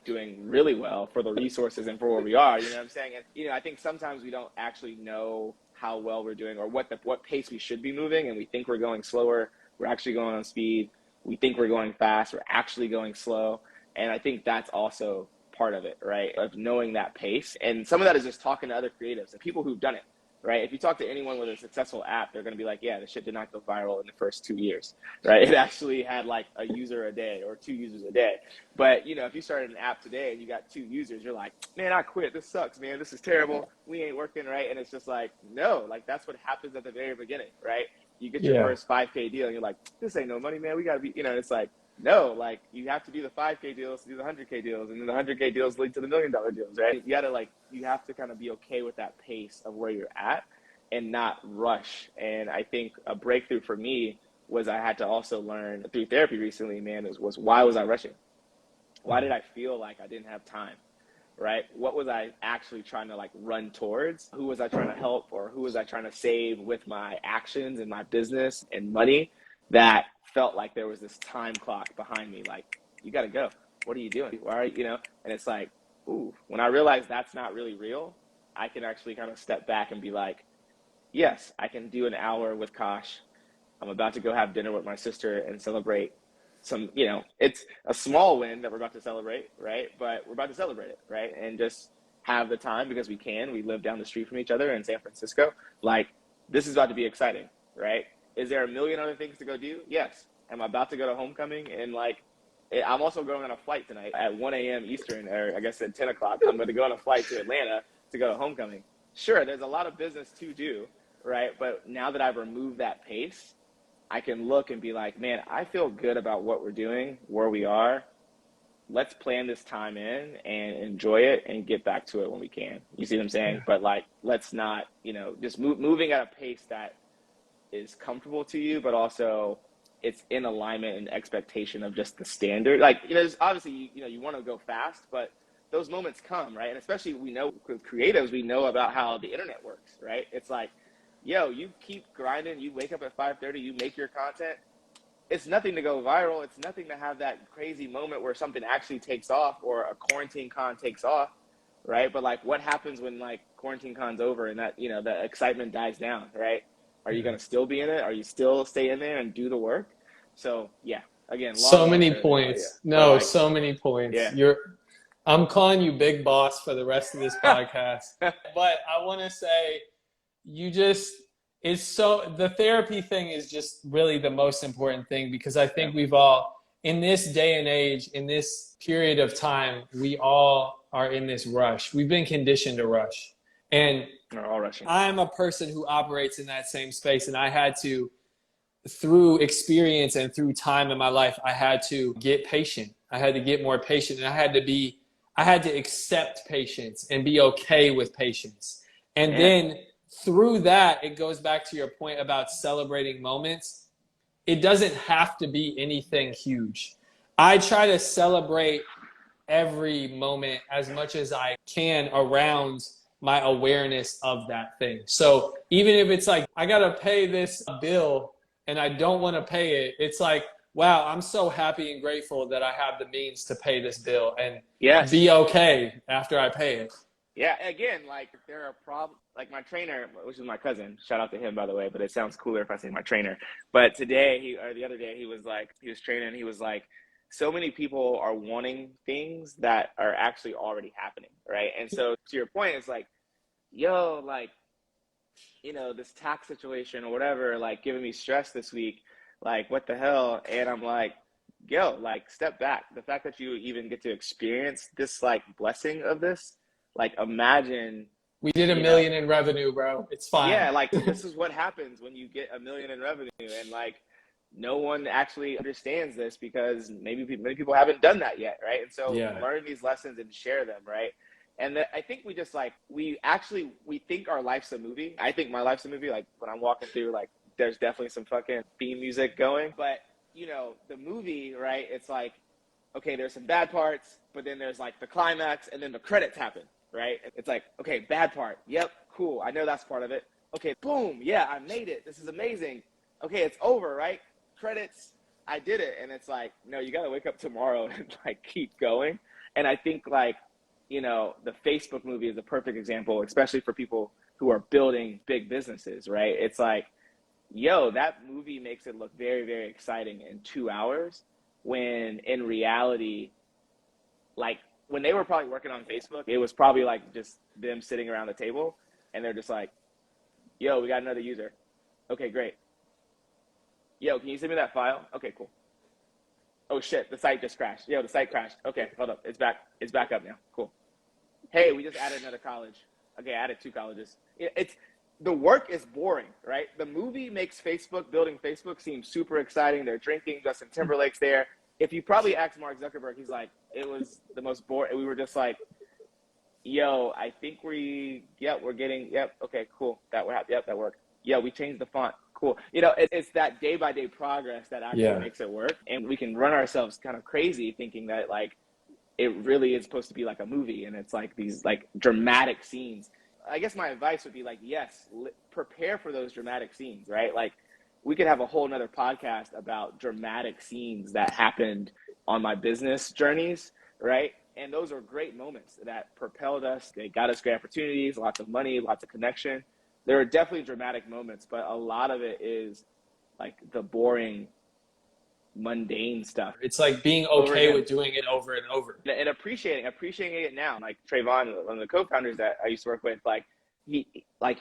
doing really well for the resources and for where we are. You know what I'm saying? And, I think sometimes we don't actually know how well we're doing or what pace we should be moving. And we think we're going slower. We're actually going on speed. We think we're going fast. We're actually going slow. And I think that's also part of it, right? Of knowing that pace. And some of that is just talking to other creatives and people who've done it, right? If you talk to anyone with a successful app, they're going to be like, yeah, this shit did not go viral in the first 2 years, right? It actually had like a user a day or 2 users a day. But, if you started an app today and you got 2 users, you're like, man, I quit. This sucks, man. This is terrible. We ain't working, right? And it's just like, no, like that's what happens at the very beginning, right? You get your first 5K deal and you're like, this ain't no money, man. We got to be, it's like, no, like you have to do the 5K deals to do the 100K deals, and then the 100K deals lead to the $1 million deals, right? You have to kind of be okay with that pace of where you're at and not rush. And I think a breakthrough for me was I had to also learn through therapy recently, man, was why was I rushing? Why did I feel like I didn't have time, right? What was I actually trying to like run towards? Who was I trying to help, or who was I trying to save with my actions and my business and money that felt like there was this time clock behind me, like, you got to go. What are you doing? Why are you, And it's like, ooh, when I realized that's not really real, I can actually kind of step back and be like, yes, I can do an hour with Kosh. I'm about to go have dinner with my sister and celebrate some, it's a small win that we're about to celebrate, right? But we're about to celebrate it, right? And just have the time because we can. We live down the street from each other in San Francisco. Like, this is about to be exciting, right? Is there a million other things to go do? Yes. Am I about to go to homecoming in like I'm also going on a flight tonight at 1 a.m. Eastern, or I guess at 10 o'clock. I'm going to go on a flight to Atlanta to go to homecoming. Sure, there's a lot of business to do, right? But now that I've removed that pace, I can look and be like, man, I feel good about what we're doing, where we are. Let's plan this time in and enjoy it and get back to it when we can. You see what I'm saying? Yeah. But like, let's not, just moving at a pace that is comfortable to you, but also it's in alignment and expectation of just the standard. Like, there's obviously, you want to go fast, but those moments come, right? And especially we know with creatives, we know about how the internet works, right? It's like, yo, you keep grinding, you wake up at 5:30, you make your content. It's nothing to go viral. It's nothing to have that crazy moment where something actually takes off or a quarantine con takes off, right? But like, what happens when like quarantine con's over and that, the excitement dies down, right? Are you going to still be in it? Are you still stay in there and do the work? So yeah, again, So long many answer. points. But No, like, so many points. yeah. I'm calling you big boss for the rest of this podcast. But I want to say the therapy thing is just really the most important thing, because I think we've all, in this day and age, in this period of time, we all are in this rush. We've been conditioned to rush. And We're all rushing. I'm a person who operates in that same space, and I had to, through experience and through time in my life, I had to get patient. I had to get more patient, and I had to accept patience and be okay with patience. And then through that, it goes back to your point about celebrating moments. It doesn't have to be anything huge. I try to celebrate every moment as much as I can around my awareness of that thing. So even if it's like, I got to pay this bill and I don't want to pay it, it's like, wow, I'm so happy and grateful that I have the means to pay this bill and be okay after I pay it. Yeah, again, like there are problems. Like my trainer, which is my cousin, shout out to him by the way, but it sounds cooler if I say my trainer. But today, or the other day, he was training. He was like, so many people are wanting things that are actually already happening, right? And so to your point, it's like, yo, like, this tax situation or whatever, like giving me stress this week, like what the hell? And I'm like, yo, like step back. The fact that you even get to experience this like blessing of this, like imagine. We did $1 million in revenue, bro. It's fine. Yeah, like this is what happens when you get $1 million in revenue, and like no one actually understands this because many people haven't done that yet, right? And so learn these lessons and share them, right? And I think we just like we think our life's a movie. I think my life's a movie. Like when I'm walking through, like there's definitely some fucking theme music going, but the movie, right? It's like, okay, there's some bad parts, but then there's like the climax, and then the credits happen. Right? It's like, okay, bad part. Yep, cool. I know that's part of it. Okay, boom. Yeah, I made it. This is amazing. Okay, it's over, right? Credits. I did it. And it's like, no, you got to wake up tomorrow and like keep going. And I think like, the Facebook movie is a perfect example, especially for people who are building big businesses, right? It's like, yo, that movie makes it look very, very exciting in 2 hours, when in reality, like, when they were probably working on Facebook, it was probably like just them sitting around the table and they're just like, yo, we got another user. Okay, great. Yo, can you send me that file? Okay, cool. Oh shit, the site just crashed. Yo, the site crashed. Okay, hold up. It's back up now. Cool. Hey, we just added another college. Okay, I added 2 colleges. It's the work is boring, right? The movie makes building Facebook seem super exciting. They're drinking, Justin Timberlake's there. If you probably ask Mark Zuckerberg, he's like, it was the most boring. We were just like, yo, I think okay, cool. That worked. Yeah, we changed the font. Cool. It's that day by day progress that actually makes it work. And we can run ourselves kind of crazy thinking that like, it really is supposed to be like a movie and it's like these like dramatic scenes. I guess my advice would be like, yes, prepare for those dramatic scenes, right? Like, we could have a whole nother podcast about dramatic scenes that happened on my business journeys, right? And those are great moments that propelled us. They got us great opportunities, lots of money, lots of connection. There are definitely dramatic moments, but a lot of it is like the boring, mundane stuff. It's like being okay with doing it over and over. And appreciating it now. Like Trayvon, one of the co-founders that I used to work with, like, he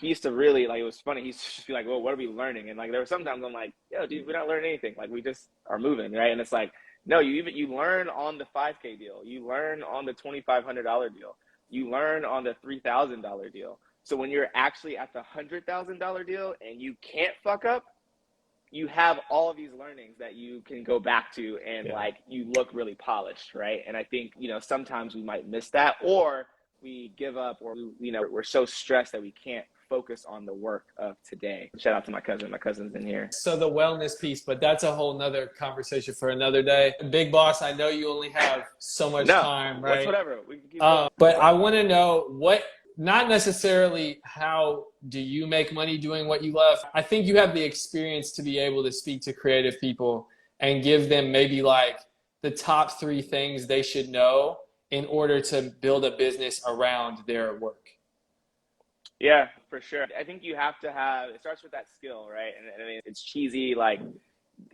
used to really, like, it was funny. He used to just be like, well, what are we learning? And like, there were sometimes I'm like, yo, dude, we're not learning anything. Like, we just are moving, right? And it's like, No, you learn on the 5K deal. You learn on the $2,500 deal. You learn on the $3,000 deal. So when you're actually at the $100,000 deal and you can't fuck up, you have all of these learnings that you can go back to, and like you look really polished, right? And I think, you know, sometimes we might miss that, or we give up, or, you know, we're so stressed that we can't focus on the work of today. Shout out to my cousin. My cousin's in here. So the wellness piece, but that's a whole nother conversation for another day. Big boss, I know you only have so much time, right? Whatever. We can keep but I want to know what, not necessarily how do you make money doing what you love. I think you have the experience to be able to speak to creative people and give them maybe like the top 3 things they should know in order to build a business around their work. Yeah, for sure. I think you have to have, it starts with that skill, right? And I mean, it's cheesy, like,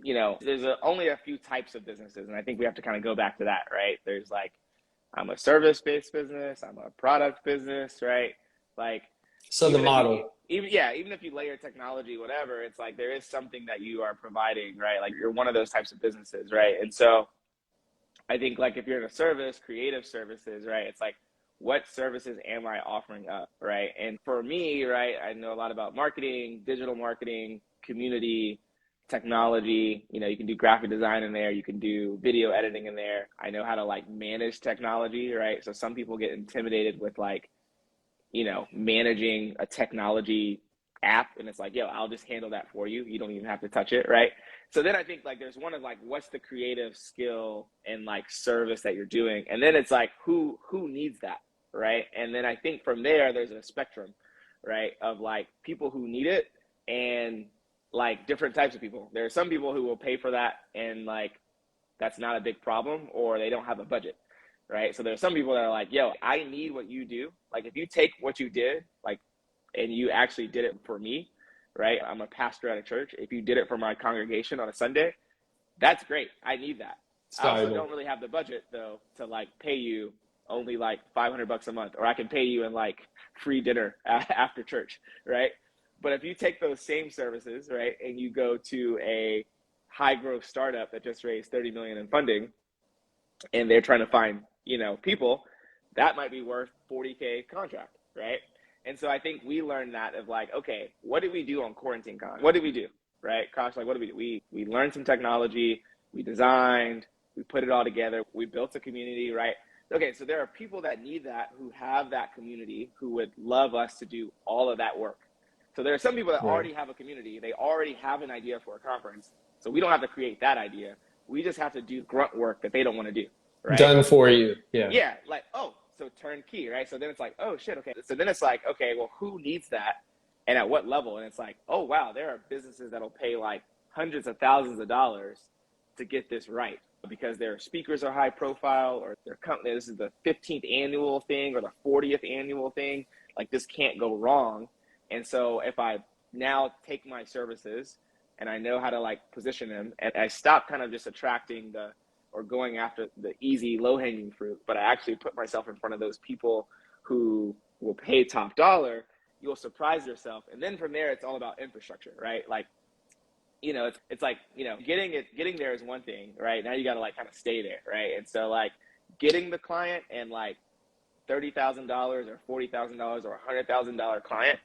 you know, there's only a few types of businesses. And I think we have to kind of go back to that, right? There's like, I'm a service-based business, I'm a product business, right? Like, so the model. Even if you layer technology, whatever, it's like there is something that you are providing, right? Like you're one of those types of businesses, right? And so I think like if you're in a service, creative services, right? It's like, what services am I offering up, right? And for me, right, I know a lot about marketing, digital marketing, community, technology. You know, you can do graphic design in there, you can do video editing in there. I know how to like manage technology, right? So some people get intimidated with like, you know, managing a technology app, and it's like, yo, I'll just handle that for you. You don't even have to touch it, right? So then I think like there's one of like, what's the creative skill and like service that you're doing? And then it's like, who needs that, right? And then I think from there, there's a spectrum, right, of like people who need it and like different types of people. There are some people who will pay for that and like that's not a big problem, or they don't have a budget, right? So there's some people that are like, yo, I need what you do. Like if you take what you did, like, and you actually did it for me, right? I'm a pastor at a church. If you did it for my congregation on a Sunday, that's great. I need that. I also don't really have the budget though to like pay you only like $500 a month, or I can pay you in like free dinner after church, right? But if you take those same services, right, and you go to a high growth startup that just raised 30 million in funding, and they're trying to find, you know, people, that might be worth 40K contract, right? And so I think we learned that of like, okay, what did we do on Quarantine Con? What did we do, right? Kosh, like, what did we do? We learned some technology, we designed, we put it all together, we built a community, right? Okay, so there are people that need that, who have that community, who would love us to do all of that work. So there are some people that already have a community, they already have an idea for a conference, so we don't have to create that idea. We just have to do grunt work that they don't want to do, right? Done for you, yeah. Yeah, like, oh, so turnkey, right? So then it's like, oh shit, okay. So then it's like, okay, well, who needs that and at what level? And it's like, oh wow, there are businesses that'll pay like hundreds of thousands of dollars to get this right, because their speakers are high profile, or their company, this is the 15th annual thing or the 40th annual thing. Like this can't go wrong. And so if I now take my services and I know how to like position them, and I stop kind of just attracting or going after the easy low hanging fruit, but I actually put myself in front of those people who will pay top dollar, you'll surprise yourself. And then from there, it's all about infrastructure, right? Like, you know, it's like, you know, getting there is one thing, right? Now you got to like kind of stay there, right? And so like getting the client and like $30,000 or $40,000 or $100,000 client,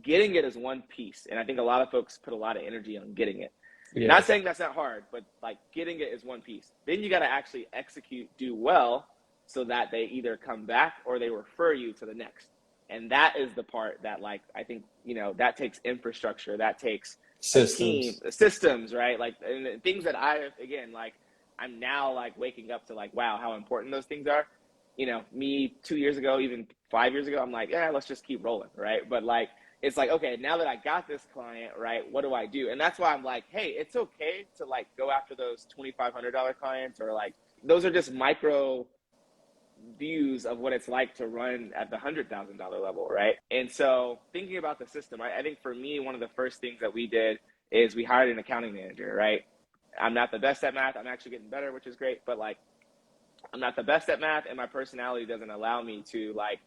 getting it is one piece. And I think a lot of folks put a lot of energy on getting it. Yeah. Not saying that's not hard, but like getting it is one piece. Then you got to actually execute, do well, so that they either come back or they refer you to the next. And that is the part that like, I think, you know, that takes infrastructure, that takes systems, right? Like, and things that again, like I'm now like waking up to like, wow, how important those things are. You know, me 2 years ago, even 5 years ago, I'm like, yeah, let's just keep rolling, right? But like, it's like, okay, now that I got this client, right, what do I do? And that's why I'm like, hey, it's okay to like go after those $2,500 clients, or like, those are just micro views of what it's like to run at the $100,000 level, right? And so thinking about the system, I think for me, one of the first things that we did is we hired an accounting manager, right? I'm not the best at math. I'm actually getting better, which is great. But like, I'm not the best at math, and my personality doesn't allow me to like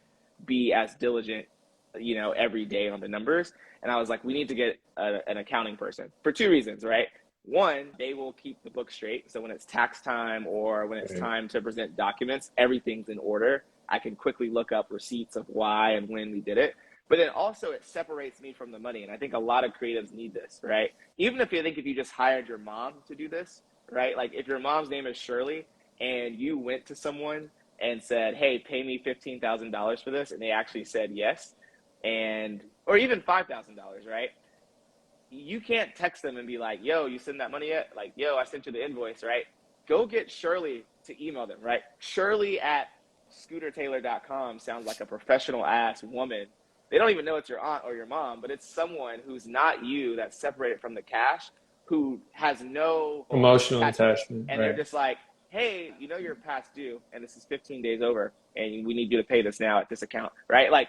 be as diligent, you know, every day on the numbers. And I was like, we need to get an accounting person for two reasons, right? One, they will keep the book straight. So when it's tax time or when it's time to present documents, everything's in order. I can quickly look up receipts of why and when we did it. But then also it separates me from the money. And I think a lot of creatives need this, right? Even if you just hired your mom to do this, right? Like if your mom's name is Shirley and you went to someone and said, hey, pay me $15,000 for this, and they actually said yes, or even $5,000, right? You can't text them and be like, yo, you send that money yet? Like, yo, I sent you the invoice, right? Go get Shirley to email them, right? Shirley at scootertaylor.com sounds like a professional ass woman. They don't even know it's your aunt or your mom, but it's someone who's not you, that's separated from the cash, who has no emotional attachment. And they're just like, hey, you're past due and this is 15 days over and we need you to pay this now at this account, right? Like,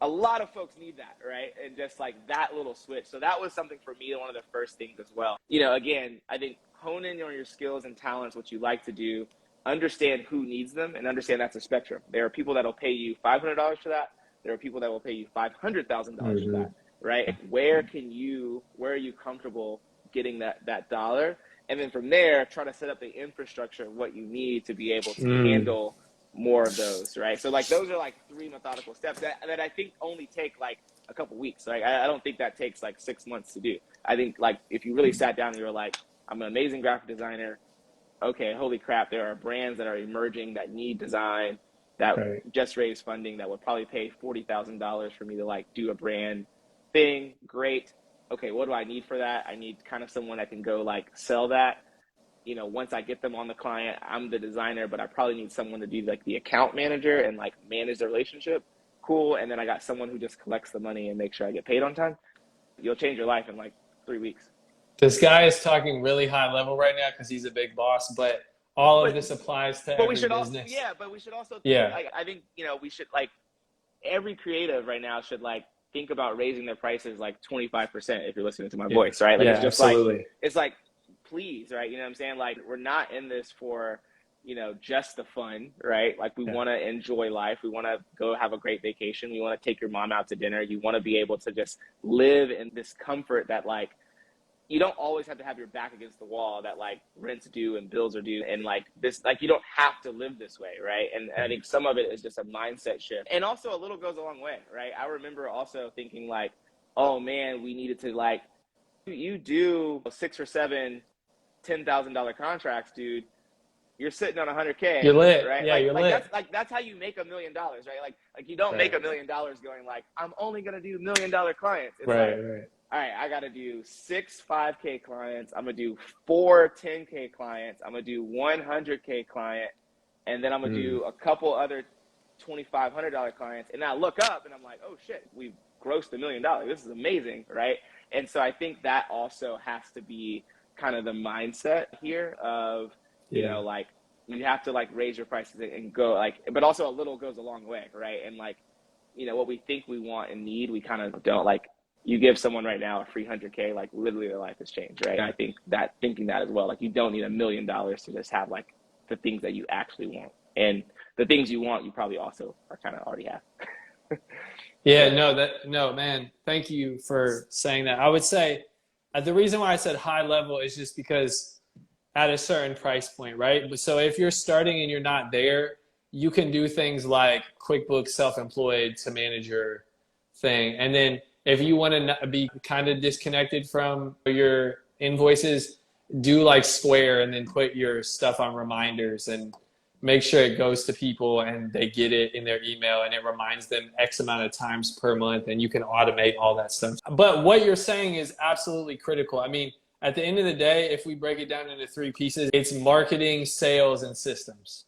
a lot of folks need that, right? And just like that little switch. So that was something for me, one of the first things as well. Again, I think hone in on your skills and talents, what you like to do, understand who needs them, and understand that's a spectrum. There are people that will pay you $500 for that. There are people that will pay you $500,000 for that, right? Where are you comfortable getting that dollar? And then from there, try to set up the infrastructure of what you need to be able to handle more of those, right? So like those are like 3 methodical steps that I think only take like a couple weeks. Like I don't think that takes like 6 months to do. I think like if you really sat down and you were like, I'm an amazing graphic designer. Okay, holy crap, there are brands that are emerging that need design that just raised funding that would probably pay $40,000 for me to like do a brand thing. Great. Okay, what do I need for that? I need kind of someone that can go like sell that. Once I get them on the client, I'm the designer, but I probably need someone to be like the account manager and like manage the relationship. Cool. And then I got someone who just collects the money and makes sure I get paid on time. You'll change your life in like 3 weeks. This guy is talking really high level right now because he's a big boss, but of this applies to every business. But we should also think, I think, we should like every creative right now should like think about raising their prices like 25% if you're listening to my voice, right? Like it's just absolutely. Like, it's like, please, right? You know what I'm saying? Like we're not in this for, just the fun, right? Like we want to enjoy life. We want to go have a great vacation. We want to take your mom out to dinner. You want to be able to just live in this comfort that like, you don't always have to have your back against the wall that like rent's due and bills are due. And like this, like you don't have to live this way, right? And I think some of it is just a mindset shift. And also a little goes a long way, right? I remember also thinking like, oh man, we needed to like, you do 6 or 7 $10,000 contracts, dude, you're sitting on 100K. You're lit, right? Yeah, you're lit. That's how you make $1 million, right? Like you don't make $1 million going like, I'm only gonna do $1 million clients. It's right. All right, I gotta do 6 5K clients. I'm gonna do 4 10K clients. I'm gonna do 100K client, and then I'm gonna do a couple other $2,500 clients. And I look up and I'm like, oh shit, we've grossed $1 million. This is amazing, right? And so I think that also has to be kind of the mindset here of, like you have to like raise your prices and go like, but also a little goes a long way, right? And like, what we think we want and need, we kind of don't. Like you give someone right now a free 100K, like literally their life has changed, right? And I think that thinking that as well, like you don't need $1 million to just have like the things that you actually want, and the things you want, you probably also are kind of already have. No, man. Thank you for saying that. I would say the reason why I said high level is just because at a certain price point, right? So if you're starting and you're not there, you can do things like QuickBooks Self-Employed to manage your thing. And then if you want to be kind of disconnected from your invoices, do like Square and then put your stuff on reminders and make sure it goes to people and they get it in their email and it reminds them X amount of times per month, and you can automate all that stuff. But what you're saying is absolutely critical. I mean, at the end of the day, if we break it down into 3 pieces, it's marketing, sales, and systems.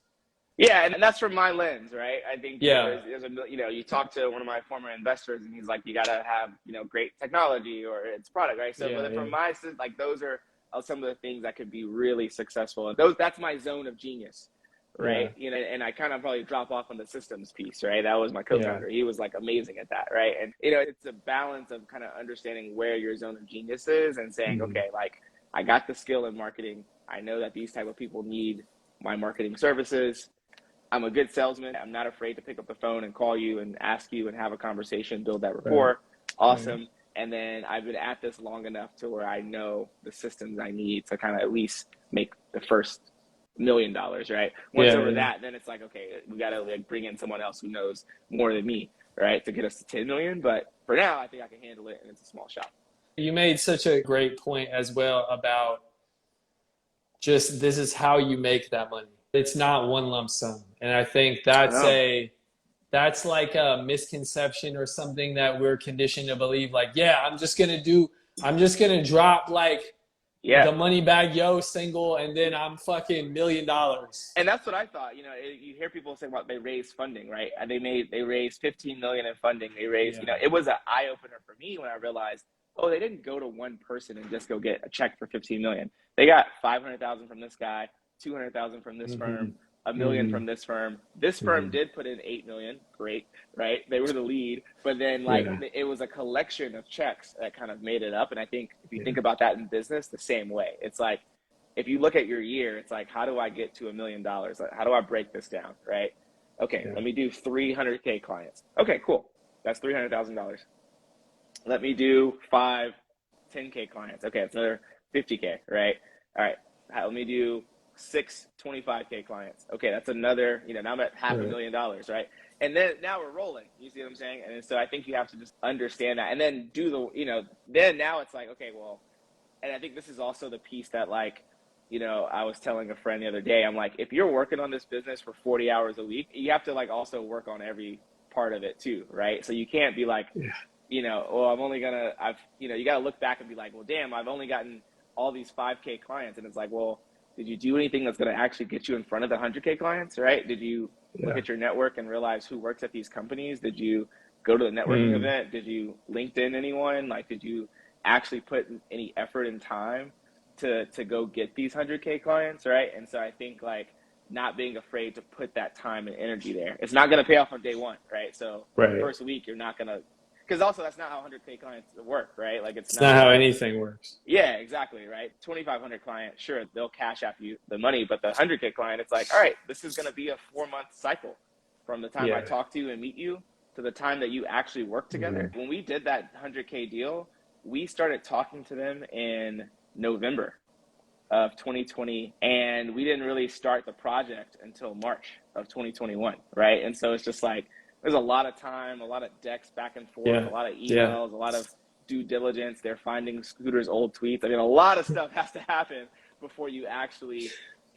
Yeah, and that's from my lens, right? I think there's a, you talk to one of my former investors and he's like, you got to have, great technology or it's product, right? So from my, like those are some of the things that could be really successful. And that's my zone of genius, right? And I kind of probably drop off on the systems piece, right? That was my co-founder. He was like amazing at that, right? And, it's a balance of kind of understanding where your zone of genius is and saying, okay, like I got the skill in marketing. I know that these type of people need my marketing services. I'm a good salesman. I'm not afraid to pick up the phone and call you and ask you and have a conversation, build that rapport. Awesome. And then I've been at this long enough to where I know the systems I need to kind of at least make the first $1 million, right? Once over that, then it's like, okay, we got to like bring in someone else who knows more than me, right, to get us to 10 million. But for now, I think I can handle it, and it's a small shop. You made such a great point as well about just this is how you make that money. It's not one lump sum. And I think that's like a misconception or something that we're conditioned to believe, like, yeah, I'm just gonna drop like the Money Bag Yo single and then I'm fucking $1 million. And that's what I thought. You know, you hear people say about they raised funding, right? And they raised 15 million in funding. They raised, you know, it was an eye opener for me when I realized, oh, they didn't go to one person and just go get a check for 15 million. They got 500,000 from this guy, 200,000 from this firm, $1 million from this firm. This firm did put in 8 million. Great, right? They were the lead, but then like it was a collection of checks that kind of made it up. And I think if you think about that in business, the same way, it's like if you look at your year, it's like, how do I get to $1 million? Like, how do I break this down, right? Okay, let me do 300K clients. Okay, cool. That's $300,000. Let me do 5 10K clients. Okay, that's another 50K, right? All right, let me do 6 25K clients. Okay, that's another, you know, now I'm at $500,000, right? And then now we're rolling. You see what I'm saying? And so I think you have to just understand that and then do the, you know, then now it's like, okay, well, and I think this is also the piece that like, you know, I was telling a friend the other day, I'm like, if you're working on this business for 40 hours a week, you have to like also work on every part of it too, right? So you can't be like, you know, well, I'm only gonna, you know, you got to look back and be like, well, damn, I've only gotten all these 5K clients. And it's like, well, did you do anything that's going to actually get you in front of the 100K clients, right? Did you look at your network and realize who works at these companies? Did you go to the networking event? Did you LinkedIn anyone? Like, did you actually put any effort and time to go get these 100K clients, right? And so I think like not being afraid to put that time and energy there. It's not going to pay off on day one, right? So the first week, you're not going to, because also that's not how 100K clients work, right? Like it's not how anything works. Yeah, exactly, right? 2,500 client, sure, they'll cash out you the money, but the 100K client, it's like, all right, this is going to be a 4-month cycle from the time I talk to you and meet you to the time that you actually work together. When we did that 100K deal, we started talking to them in November of 2020, and we didn't really start the project until March of 2021, right? And so it's just like, there's a lot of time, a lot of decks back and forth, a lot of emails, a lot of due diligence. They're finding Scooter's old tweets. I mean, a lot of stuff has to happen before you actually,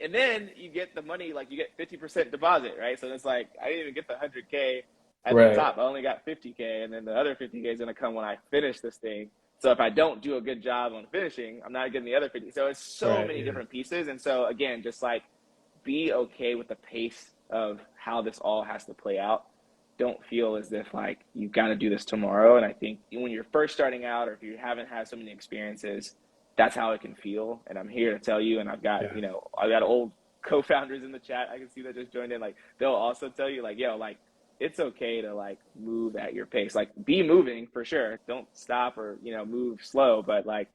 and then you get the money, like you get 50% deposit, right? So it's like, I didn't even get the 100K at the top. I only got 50K, and then the other 50K is going to come when I finish this thing. So if I don't do a good job on finishing, I'm not getting the other 50. So it's so many different pieces. And so again, just like be okay with the pace of how this all has to play out. Don't feel as if like you've got to do this tomorrow. And I think when you're first starting out, or if you haven't had so many experiences, that's how it can feel. And I'm here to tell you, and I've got, you know, I've got old co-founders in the chat. I can see that just joined in. Like, they'll also tell you like, yo, like, it's okay to like move at your pace, like be moving for sure. Don't stop or, you know, move slow, but like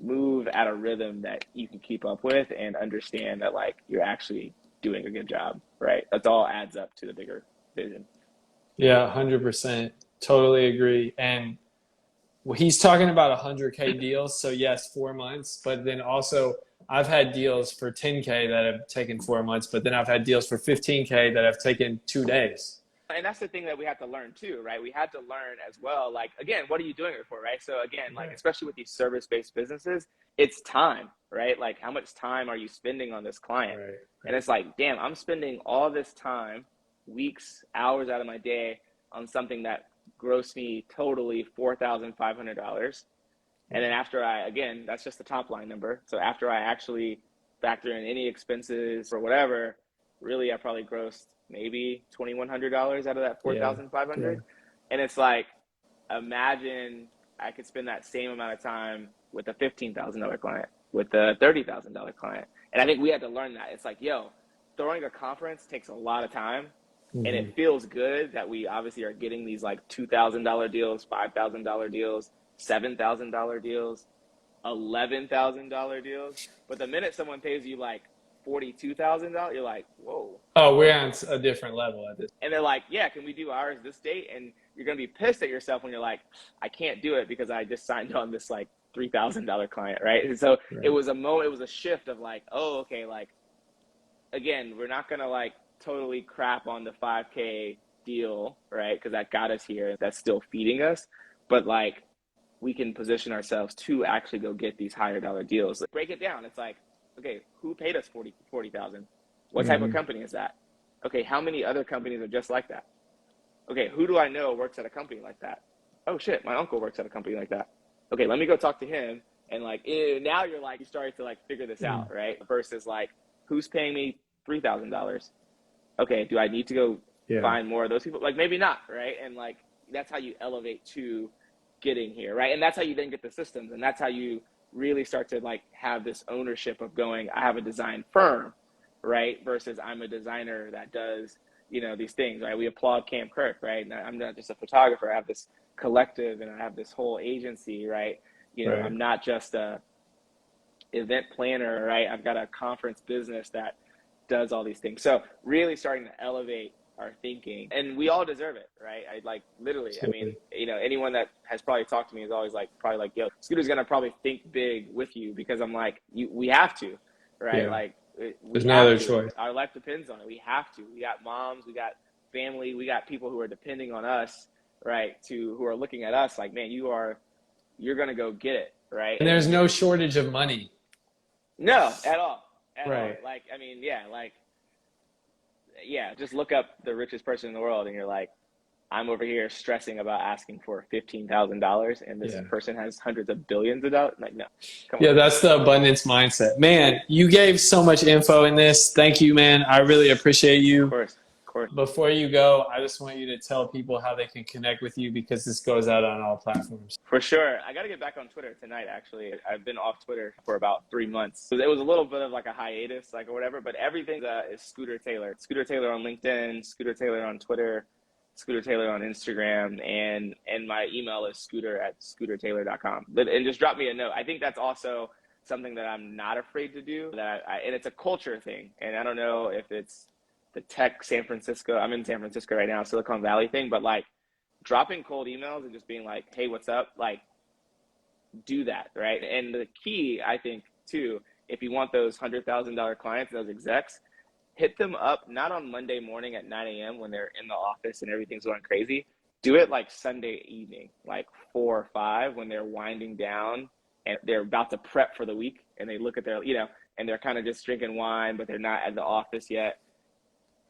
move at a rhythm that you can keep up with and understand that like you're actually doing a good job, right? That's all adds up to the bigger vision. Yeah, 100%. Totally agree. And he's talking about 100K deals. So yes, 4 months, but then also I've had deals for 10K that have taken 4 months, but then I've had deals for 15K that have taken 2 days. And that's the thing that we have to learn too, right? We had to learn as well, like, again, what are you doing it for, right? So again, like, especially with these service-based businesses, it's time, right? Like, how much time are you spending on this client? And it's like, damn, I'm spending all this time, weeks, hours out of my day on something that grossed me totally $4,500. And then after again, that's just the top line number. So after I actually factor in any expenses or whatever, really I probably grossed maybe $2,100 out of that $4,500. And it's like, imagine I could spend that same amount of time with a $15,000 client, with a $30,000 client. And I think we had to learn that. It's like, yo, throwing a conference takes a lot of time. And it feels good that we obviously are getting these like $2,000 deals, $5,000 deals, $7,000 deals, $11,000 deals. But the minute someone pays you like $42,000, you're like, whoa. Oh, we're on a different level at this. And they're like, yeah, can we do ours this date? And you're going to be pissed at yourself when you're like, I can't do it because I just signed on this like $3,000 client, right? And so it was a moment, it was a shift of like, oh, okay, like, again, we're not going to like totally crap on the 5K deal, right? Because that got us here. That's still feeding us. But like, we can position ourselves to actually go get these higher dollar deals. Like, break it down. It's like, okay, who paid us 40,000? What type of company is that? Okay, how many other companies are just like that? Okay, who do I know works at a company like that? Oh shit, my uncle works at a company like that. Okay, let me go talk to him. And like, now you're like, you started to like figure this out, right? Versus like, who's paying me $3,000? Okay, do I need to go find more of those people? Like, maybe not, right? And like, that's how you elevate to getting here, right? And that's how you then get the systems, and that's how you really start to like have this ownership of going, I have a design firm, right? Versus I'm a designer that does, you know, these things, right? We applaud Cam Kirk, right? I'm not just a photographer. I have this collective and I have this whole agency, right? You know, I'm not just a event planner, right? I've got a conference business that does all these things. So really starting to elevate our thinking, and we all deserve it, right? I like literally, I mean, you know, anyone that has probably talked to me is always like, probably like, yo, Scooter's going to probably think big with you, because I'm like, we have to, right? Like, there's no other choice. Our life depends on it. We have to. We got moms, we got family, we got people who are depending on us, right? Who are looking at us like, man, you're going to go get it, right? And there's no shortage of money. No, at all. At all. Like, I mean, just look up the richest person in the world and you're like, I'm over here stressing about asking for $15,000 and this person has hundreds of billions of dollars. Like, no, come on. That's the abundance mindset. Man, you gave so much info in this. Thank you, man. I really appreciate you. Of course. Before you go, I just want you to tell people how they can connect with you, because this goes out on all platforms. For sure. I got to get back on Twitter tonight, actually. I've been off Twitter for about 3 months. It was a little bit of like a hiatus, like, or whatever, but everything is Scooter Taylor. Scooter Taylor on LinkedIn, Scooter Taylor on Twitter, Scooter Taylor on Instagram, and my email is scooter@scootertaylor.com. And just drop me a note. I think that's also something that I'm not afraid to do, and it's a culture thing. And I don't know if it's the tech San Francisco, I'm in San Francisco right now, Silicon Valley thing, but like dropping cold emails and just being like, hey, what's up? Like, do that, right? And the key, I think, too, if you want those $100,000 clients, those execs, hit them up, not on Monday morning at 9 a.m. when they're in the office and everything's going crazy. Do it like Sunday evening, like 4 or 5, when they're winding down and they're about to prep for the week, and they look at their, you know, and they're kind of just drinking wine, but they're not at the office yet.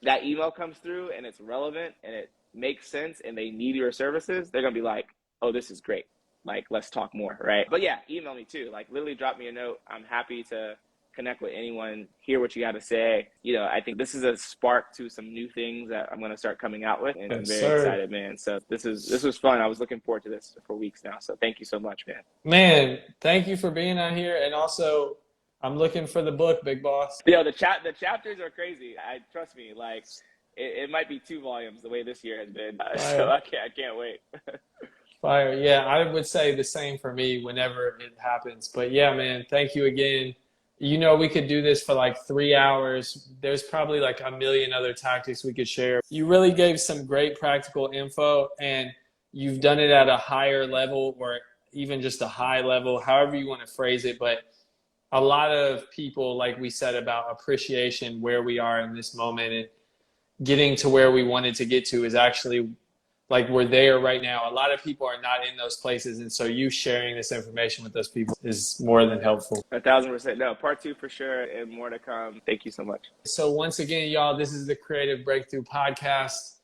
That email comes through and it's relevant and it makes sense and they need your services, they're going to be like, oh, this is great. Like, let's talk more, right? But yeah, email me too. Like, literally drop me a note. I'm happy to connect with anyone, hear what you got to say. You know, I think this is a spark to some new things that I'm going to start coming out with, and I'm very excited, man. So this was fun. I was looking forward to this for weeks now. So thank you so much, man. Man, thank you for being on here. And also, I'm looking for the book, big boss. Yeah, the chapters are crazy. Trust me, like it might be 2 volumes the way this year has been. So I can't wait. Fire. Yeah, I would say the same for me whenever it happens. But yeah, man, thank you again. You know, we could do this for like 3 hours. There's probably like a million other tactics we could share. You really gave some great practical info, and you've done it at a higher level, or even just a high level, however you want to phrase it. But a lot of people, like we said, about appreciation, where we are in this moment and getting to where we wanted to get to, is actually like we're there right now. A lot of people are not in those places. And so you sharing this information with those people is more than helpful. 1,000%. No, part 2 for sure, and more to come. Thank you so much. So once again, y'all, this is the Creative Breakthrough Podcast.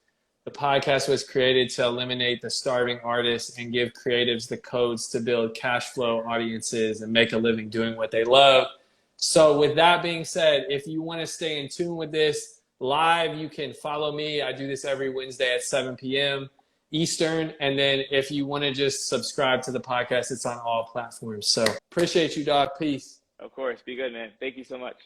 The podcast was created to eliminate the starving artists and give creatives the codes to build cash flow audiences and make a living doing what they love. So with that being said, if you want to stay in tune with this live, you can follow me. I do this every Wednesday at 7 p.m. Eastern. And then if you want to just subscribe to the podcast, it's on all platforms. So appreciate you, dog. Peace. Of course. Be good, man. Thank you so much.